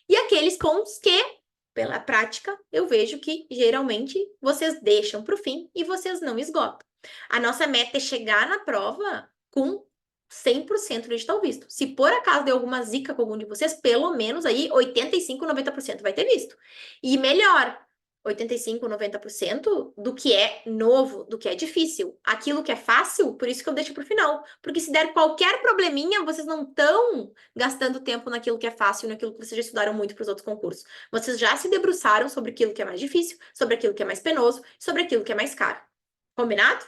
E aqueles pontos que, pela prática, eu vejo que geralmente vocês deixam para o fim e vocês não esgotam. A nossa meta é chegar na prova com 100% do edital visto. Se por acaso deu alguma zica com algum de vocês, pelo menos aí 85, 90% vai ter visto. E melhor, 85, 90% do que é novo, do que é difícil. Aquilo que é fácil, por isso que eu deixo pro final. Porque se der qualquer probleminha, vocês não estão gastando tempo naquilo que é fácil, naquilo que vocês já estudaram muito para os outros concursos. Vocês já se debruçaram sobre aquilo que é mais difícil, sobre aquilo que é mais penoso, sobre aquilo que é mais caro. Combinado?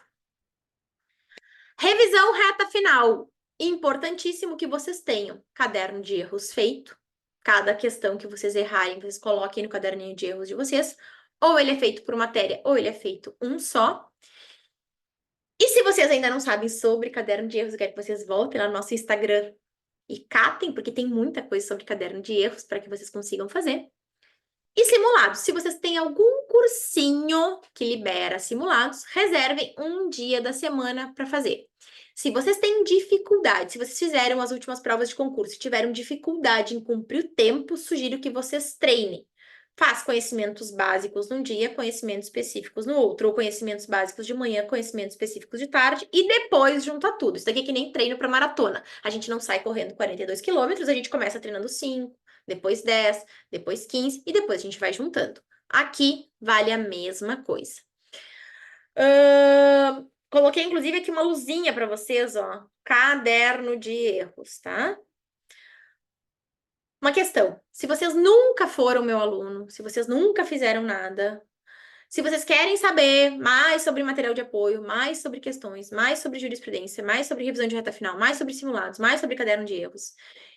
Revisão reta final. Importantíssimo que vocês tenham caderno de erros feito. Cada questão que vocês errarem, vocês coloquem no caderninho de erros de vocês. Ou ele é feito por matéria, ou ele é feito um só. E se vocês ainda não sabem sobre caderno de erros, eu quero que vocês voltem lá no nosso Instagram e catem, porque tem muita coisa sobre caderno de erros para que vocês consigam fazer. E simulados, se vocês têm algum cursinho que libera simulados, reservem um dia da semana para fazer. Se vocês têm dificuldade, se vocês fizeram as últimas provas de concurso e tiveram dificuldade em cumprir o tempo, sugiro que vocês treinem. Faz conhecimentos básicos num dia, conhecimentos específicos no outro, ou conhecimentos básicos de manhã, conhecimentos específicos de tarde, e depois junta tudo. Isso daqui é que nem treino para maratona. A gente não sai correndo 42 quilômetros, a gente começa treinando 5, depois 10, depois 15 e depois a gente vai juntando. Aqui vale a mesma coisa. Coloquei inclusive aqui uma luzinha para vocês, ó. Caderno de erros, tá? Uma questão. Se vocês nunca foram meu aluno, se vocês nunca fizeram nada, se vocês querem saber mais sobre material de apoio, mais sobre questões, mais sobre jurisprudência, mais sobre revisão de reta final, mais sobre simulados, mais sobre caderno de erros,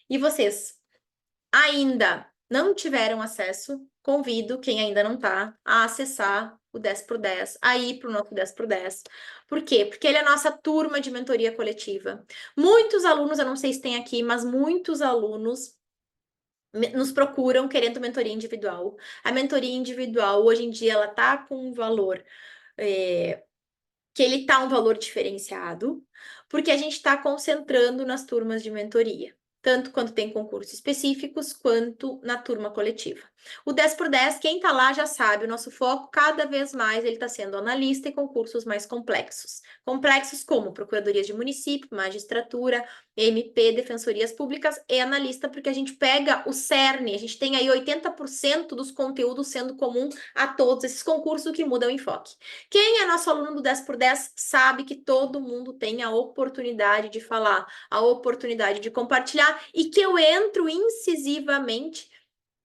e vocês ainda não tiveram acesso, convido quem ainda não tá a acessar o 10x10, a ir para o nosso 10x10. Por quê? Porque ele é a nossa turma de mentoria coletiva. Muitos alunos, eu não sei se tem aqui, mas muitos alunos nos procuram querendo mentoria individual. A mentoria individual, hoje em dia, ela tá com um valor que ele tá um valor diferenciado, porque a gente está concentrando nas turmas de mentoria, tanto quando tem concursos específicos, quanto na turma coletiva. O 10x10, quem tá lá já sabe, o nosso foco cada vez mais ele está sendo analista e concursos mais complexos. Complexos como Procuradorias de Município, Magistratura, MP, Defensorias Públicas e analista, porque a gente pega o cerne, a gente tem aí 80% dos conteúdos sendo comum a todos esses concursos, o que muda o enfoque. Quem é nosso aluno do 10x10 sabe que todo mundo tem a oportunidade de falar, a oportunidade de compartilhar e que eu entro incisivamente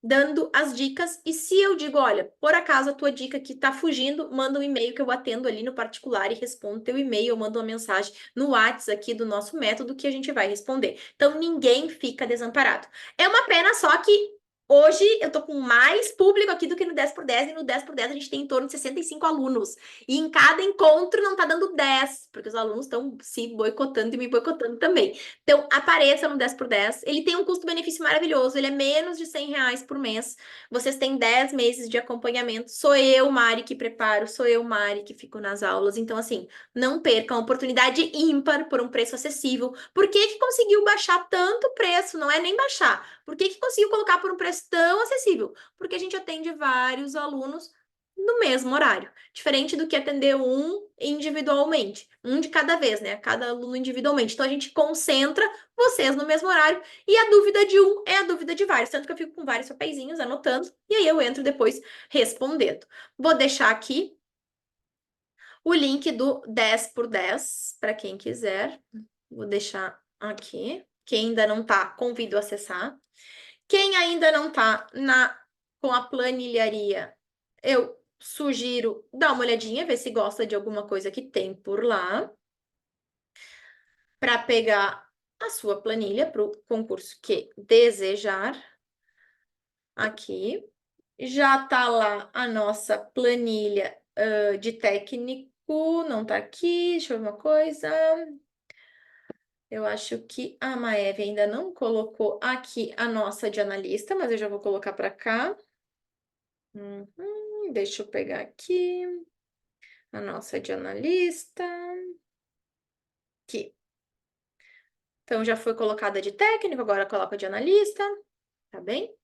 dando as dicas. E se eu digo, olha, por acaso a tua dica que tá fugindo, manda um e-mail que eu atendo ali no particular e respondo teu e-mail, eu mando uma mensagem no WhatsApp aqui do nosso método que a gente vai responder. Então ninguém fica desamparado. É uma pena só que hoje eu tô com mais público aqui do que no 10x10, e no 10x10 a gente tem em torno de 65 alunos. E em cada encontro não tá dando 10, porque os alunos estão se boicotando e me boicotando também. Então, apareça no 10x10. Ele tem um custo-benefício maravilhoso, ele é menos de R$ 100 por mês. Vocês têm 10 meses de acompanhamento. Sou eu, Mari, que preparo, sou eu, Mari, que fico nas aulas. Então, assim, não percam a oportunidade ímpar por um preço acessível. Por que que conseguiu baixar tanto preço? Não é nem baixar. Por que que conseguiu colocar por um preço tão acessível? Porque a gente atende vários alunos no mesmo horário. Diferente do que atender um individualmente. Um de cada vez, né? Cada aluno individualmente. Então, a gente concentra vocês no mesmo horário e a dúvida de um é a dúvida de vários. Tanto que eu fico com vários papeizinhos anotando e aí eu entro depois respondendo. Vou deixar aqui o link do 10x10 para quem quiser. Vou deixar aqui. Quem ainda não tá, convido a acessar. Quem ainda não tá com a planilharia, eu sugiro dar uma olhadinha, ver se gosta de alguma coisa que tem por lá, para pegar a sua planilha para o concurso que desejar. Aqui. Já tá lá a nossa planilha de técnico, não tá aqui, deixa eu ver uma coisa. Eu acho que a Maeve ainda não colocou aqui a nossa de analista, mas eu já vou colocar para cá. Deixa eu pegar aqui a nossa de analista. Aqui. Então, já foi colocada de técnico, agora coloca de analista, tá bem?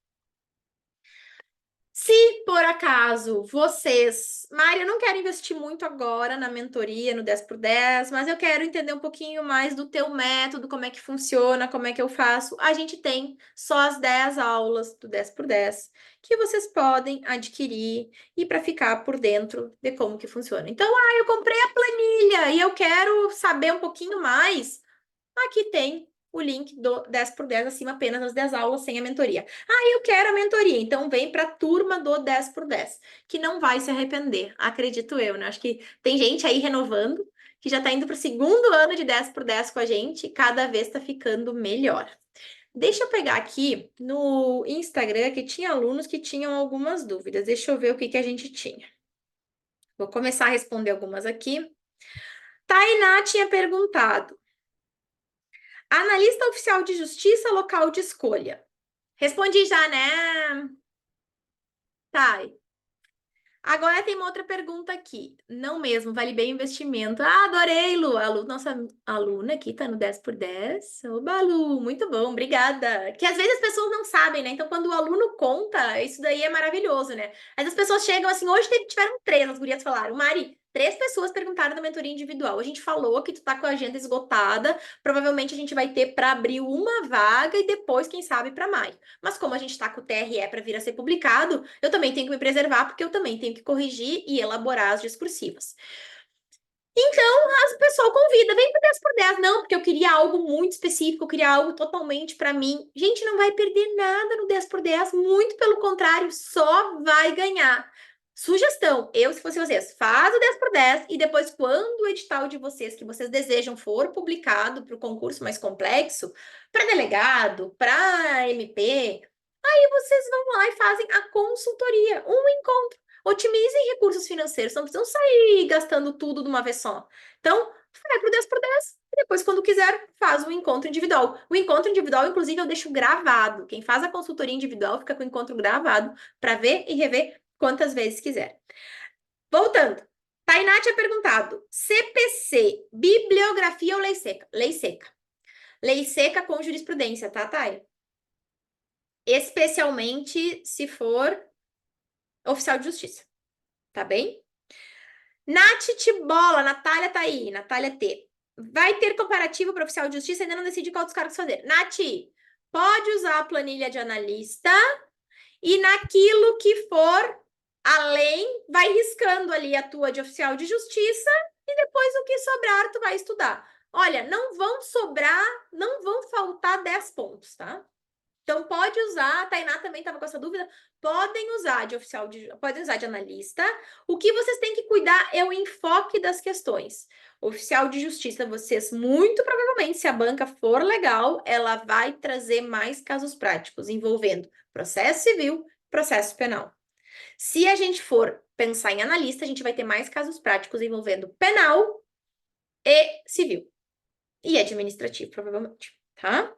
Se por acaso vocês, Mari, eu não quero investir muito agora na mentoria, no 10x10, mas eu quero entender um pouquinho mais do teu método, como é que funciona, como é que eu faço. A gente tem só as 10 aulas do 10x10 que vocês podem adquirir e para ficar por dentro de como que funciona. Então, eu comprei a planilha e eu quero saber um pouquinho mais. Aqui tem o link do 10x10 acima, apenas as 10 aulas sem a mentoria. Eu quero a mentoria, então vem para a turma do 10x10, que não vai se arrepender, acredito eu, né? Acho que tem gente aí renovando, que já está indo para o segundo ano de 10x10 com a gente, e cada vez está ficando melhor. Deixa eu pegar aqui no Instagram, que tinha alunos que tinham algumas dúvidas. Deixa eu ver o que que a gente tinha. Vou começar a responder algumas aqui. Tainá tinha perguntado: analista oficial de justiça, local de escolha. Respondi já, né? Tá. Agora tem uma outra pergunta aqui. Não mesmo, vale bem o investimento. Ah, adorei, Lu. A Lu, nossa aluna aqui, tá no 10x10. Oba, Lu, muito bom, obrigada. Que às vezes as pessoas não sabem, né? Então, quando o aluno conta, isso daí é maravilhoso, né? Aí as pessoas chegam assim, hoje tiveram 3, as gurias falaram. Mari, 3 pessoas perguntaram da mentoria individual. A gente falou que tu tá com a agenda esgotada. Provavelmente a gente vai ter para abril uma vaga e depois, quem sabe, para maio. Mas como a gente está com o TRE para vir a ser publicado, eu também tenho que me preservar, porque eu também tenho que corrigir e elaborar as discursivas. Então, o pessoal convida, vem pro 10x10. Não, porque eu queria algo muito específico, eu queria algo totalmente para mim. Gente, não vai perder nada no 10x10, muito pelo contrário, só vai ganhar. Sugestão, se fosse vocês, faz o 10x10 e depois, quando o edital de vocês, que vocês desejam, for publicado para o concurso mais complexo, para delegado, para MP, aí vocês vão lá e fazem a consultoria, um encontro. Otimizem recursos financeiros, não precisam sair gastando tudo de uma vez só. Então, vai pro 10x10 e depois, quando quiser, faz o encontro individual. O encontro individual, inclusive, eu deixo gravado. Quem faz a consultoria individual fica com o encontro gravado para ver e rever quantas vezes quiser. Voltando. Tainá tinha perguntado: CPC, bibliografia ou lei seca? Lei seca. Lei seca com jurisprudência, tá, Thay? Especialmente se for oficial de justiça. Tá bem? Nath Tibola, Natália tá aí, Natália T. Vai ter comparativo para oficial de justiça, ainda não decidi qual dos cargos fazer. Nath, pode usar a planilha de analista e naquilo que for além, vai riscando ali a tua de oficial de justiça e depois o que sobrar tu vai estudar. Olha, não vão sobrar, não vão faltar 10 pontos, tá? Então, pode usar, a Tainá também estava com essa dúvida, podem usar de oficial, podem usar de analista. O que vocês têm que cuidar é o enfoque das questões. Oficial de justiça, vocês, muito provavelmente, se a banca for legal, ela vai trazer mais casos práticos, envolvendo processo civil, processo penal. Se a gente for pensar em analista, a gente vai ter mais casos práticos envolvendo penal e civil. E administrativo, provavelmente, tá?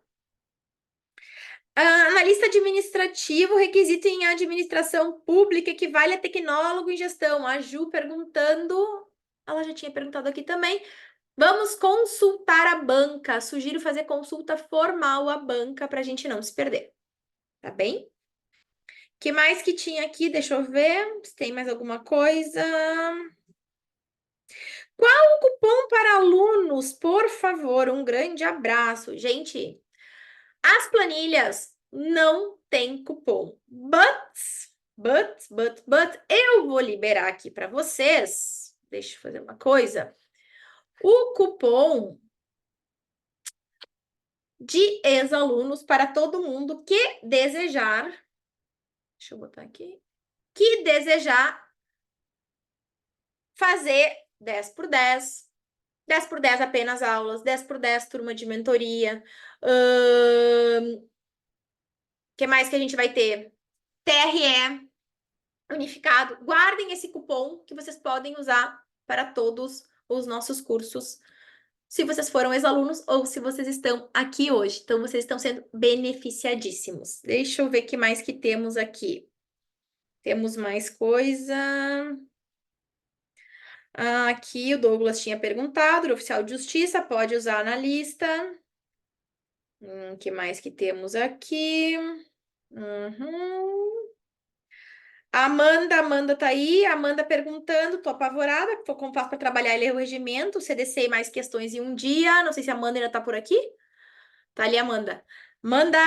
Analista administrativo, requisito em administração pública, equivale a tecnólogo em gestão. A Ju perguntando, ela já tinha perguntado aqui também. Vamos consultar a banca. Sugiro fazer consulta formal à banca para a gente não se perder. Tá bem? Que mais que tinha aqui? Deixa eu ver se tem mais alguma coisa. Qual o cupom para alunos? Por favor, um grande abraço. Gente, as planilhas não tem cupom. But, eu vou liberar aqui para vocês. Deixa eu fazer uma coisa. O cupom de ex-alunos para todo mundo que desejar. Deixa eu botar aqui. Que desejar fazer 10x10. 10x10 apenas aulas, 10x10 turma de mentoria. Que mais que a gente vai ter? TRE unificado. Guardem esse cupom que vocês podem usar para todos os nossos cursos, se vocês foram ex-alunos ou se vocês estão aqui hoje. Então, vocês estão sendo beneficiadíssimos. Deixa eu ver o que mais que temos aqui. Temos mais coisa. Aqui o Douglas tinha perguntado, o oficial de justiça pode usar analista. Que mais que temos aqui? Amanda tá aí. Amanda perguntando, tô apavorada, como faço para trabalhar e ler o regimento, CDC e mais questões em um dia. Não sei se a Amanda ainda tá por aqui. Tá ali, Amanda. Manda!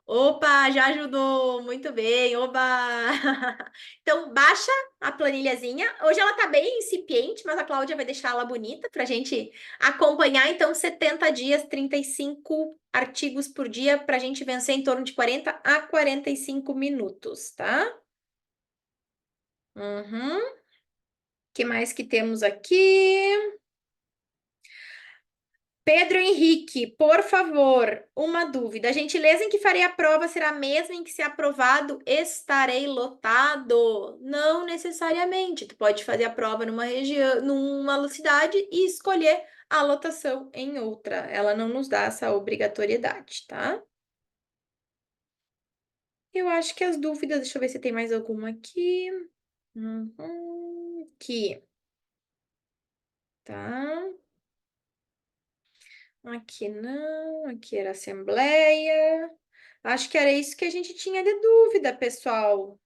Opa, já ajudou, muito bem, oba! Então, baixa a planilhazinha. Hoje ela tá bem incipiente, mas a Cláudia vai deixar ela bonita pra gente acompanhar. Então, 70 dias, 35 artigos por dia, pra gente vencer em torno de 40 a 45 minutos, tá? Que mais que temos aqui? Pedro Henrique, por favor, uma dúvida. A gentileza em que farei a prova será a mesma em que, se aprovado, estarei lotado? Não necessariamente. Tu pode fazer a prova numa região, numa cidade e escolher a lotação em outra. Ela não nos dá essa obrigatoriedade, tá? Eu acho que as dúvidas, deixa eu ver se tem mais alguma aqui. Aqui. Tá. Aqui não, aqui era assembleia. Acho que era isso que a gente tinha de dúvida, pessoal.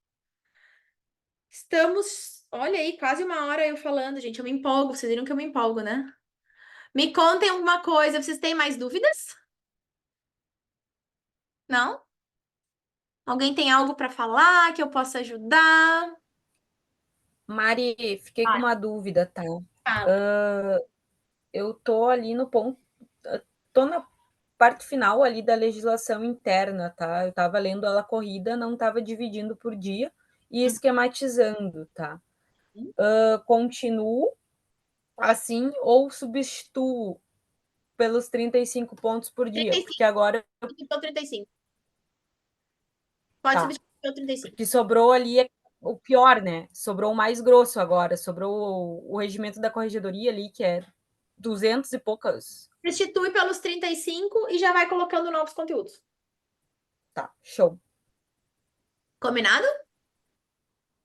Estamos, olha aí, quase uma hora eu falando, gente. Eu me empolgo, vocês viram que eu me empolgo, né? Me contem alguma coisa, vocês têm mais dúvidas? Não? Alguém tem algo para falar que eu possa ajudar? Mari, fiquei com uma dúvida, tá? Fala. Eu tô ali no ponto, tô na parte final ali da legislação interna, tá? Eu tava lendo ela corrida, não tava dividindo por dia e esquematizando, tá? Continuo assim ou substituo pelos 35 pontos por dia, porque 35, agora então 35. Pode tá, substituir o 35. porque sobrou ali o pior, né? Sobrou o mais grosso agora, sobrou o regimento da corregedoria ali, que é 200 e poucas. Substitui pelos 35 e já vai colocando novos conteúdos. Tá, show. Combinado?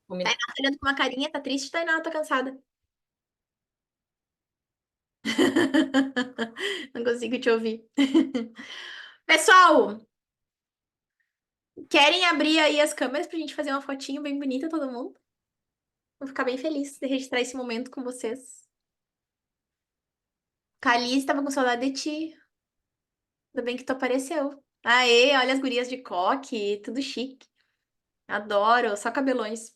Combinado. Tá olhando com uma carinha, tá triste, Tainá, tá cansada. Não consigo te ouvir. Pessoal, querem abrir aí as câmeras pra gente fazer uma fotinho bem bonita, todo mundo? Vou ficar bem feliz de registrar esse momento com vocês. Calice, tava com saudade de ti. Ainda bem que tu apareceu. Aê, olha as gurias de coque, tudo chique. Adoro, só cabelões.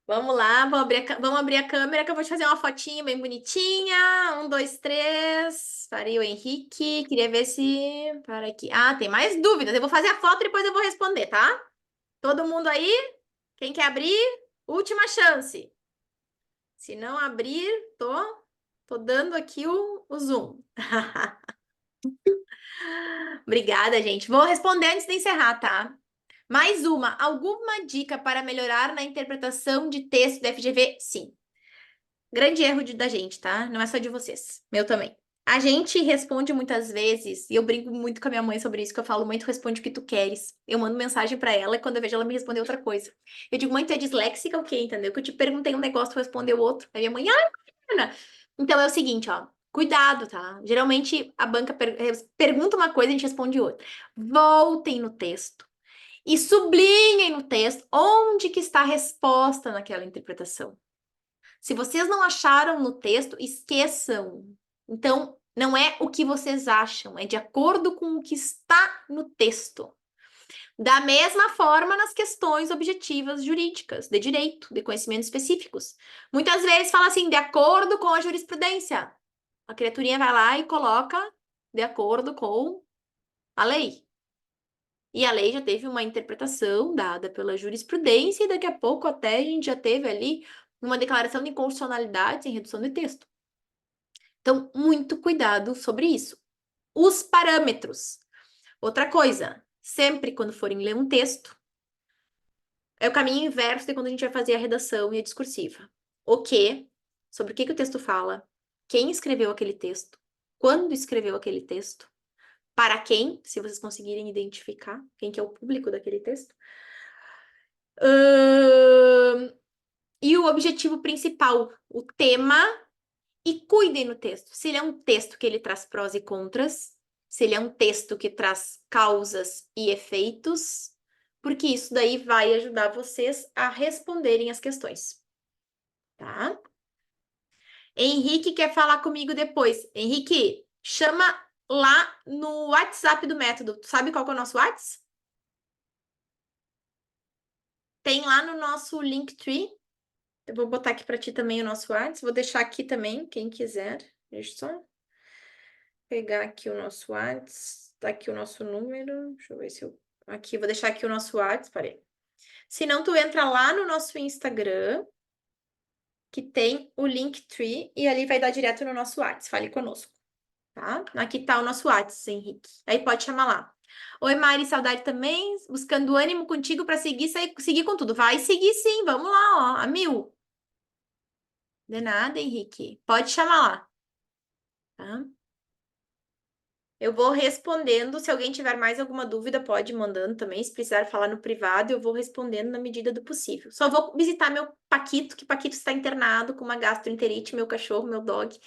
Vamos lá, vamos abrir a câmera que eu vou te fazer uma fotinha bem bonitinha. Um, dois, três. Parei o Henrique. Queria ver se. Para aqui. Ah, tem mais dúvidas. Eu vou fazer a foto e depois eu vou responder, tá? Todo mundo aí? Quem quer abrir? Última chance. Se não abrir, tô dando aqui o zoom. Obrigada, gente. Vou responder antes de encerrar, tá? Mais uma. Alguma dica para melhorar na interpretação de texto da FGV? Sim. Grande erro da gente, tá? Não é só de vocês. Meu também. A gente responde muitas vezes, e eu brinco muito com a minha mãe sobre isso, que eu falo muito, responde o que tu queres. Eu mando mensagem pra ela e quando eu vejo ela me responder outra coisa. Eu digo, mãe, tu é disléxica o quê, entendeu? Que eu te perguntei um negócio, tu respondeu outro. Aí minha mãe, ah, Ana. Então é o seguinte, ó. Cuidado, tá? Geralmente a banca pergunta uma coisa e a gente responde outra. Voltem no texto e sublinhem no texto onde que está a resposta naquela interpretação. Se vocês não acharam no texto, esqueçam. Então, não é o que vocês acham, é de acordo com o que está no texto. Da mesma forma nas questões objetivas jurídicas, de direito, de conhecimentos específicos. Muitas vezes fala assim, de acordo com a jurisprudência. A criaturinha vai lá e coloca de acordo com a lei. E a lei já teve uma interpretação dada pela jurisprudência e daqui a pouco até a gente já teve ali uma declaração de inconstitucionalidade em redução de texto. Então, muito cuidado sobre isso. Os parâmetros. Outra coisa, sempre quando forem ler um texto, é o caminho inverso de quando a gente vai fazer a redação e a discursiva. O que, sobre o que o texto fala, quem escreveu aquele texto, quando escreveu aquele texto, para quem, se vocês conseguirem identificar quem que é o público daquele texto. E o objetivo principal, o tema, e cuidem no texto. Se ele é um texto que ele traz prós e contras, se ele é um texto que traz causas e efeitos, porque isso daí vai ajudar vocês a responderem as questões. Tá? Henrique quer falar comigo depois. Henrique, chama lá no WhatsApp do método. Tu sabe qual que é o nosso WhatsApp? Tem lá no nosso Linktree. Eu vou botar aqui para ti também o nosso WhatsApp. Vou deixar aqui também, quem quiser. Deixa eu só pegar aqui o nosso WhatsApp. Tá aqui o nosso número. Deixa eu ver se eu. Aqui, vou deixar aqui o nosso WhatsApp. Parei. Se não, tu entra lá no nosso Instagram, que tem o Linktree, e ali vai dar direto no nosso WhatsApp. Fale conosco, tá? Aqui tá o nosso WhatsApp, Henrique. Aí pode chamar lá. Oi, Mari, saudade também. Buscando ânimo contigo para seguir com tudo. Vai seguir sim, vamos lá, ó, a mil. De nada, Henrique. Pode chamar lá. Tá? Eu vou respondendo. Se alguém tiver mais alguma dúvida, pode ir mandando também. Se precisar falar no privado, eu vou respondendo na medida do possível. Só vou visitar meu Paquito, que Paquito está internado com uma gastroenterite, meu cachorro, meu dog.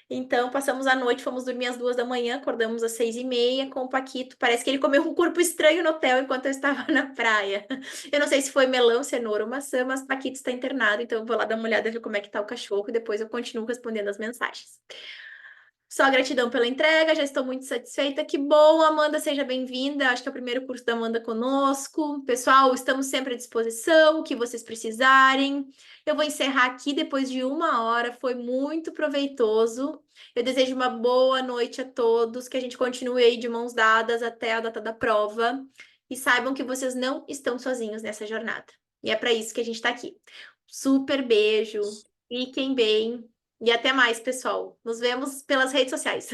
Então, passamos a noite, fomos dormir às 2 da manhã, acordamos às 6h30 com o Paquito. Parece que ele comeu um corpo estranho no hotel enquanto eu estava na praia. Eu não sei se foi melão, cenoura ou maçã, mas o Paquito está internado, então eu vou lá dar uma olhada, ver como é que tá o cachorro e depois eu continuo respondendo as mensagens. Só gratidão pela entrega, já estou muito satisfeita. Que bom, Amanda, seja bem-vinda. Acho que é o primeiro curso da Amanda conosco. Pessoal, estamos sempre à disposição, o que vocês precisarem. Eu vou encerrar aqui depois de 1 hora, foi muito proveitoso. Eu desejo uma boa noite a todos, que a gente continue aí de mãos dadas até a data da prova. E saibam que vocês não estão sozinhos nessa jornada. E é para isso que a gente está aqui. Super beijo, fiquem bem. E até mais, pessoal. Nos vemos pelas redes sociais.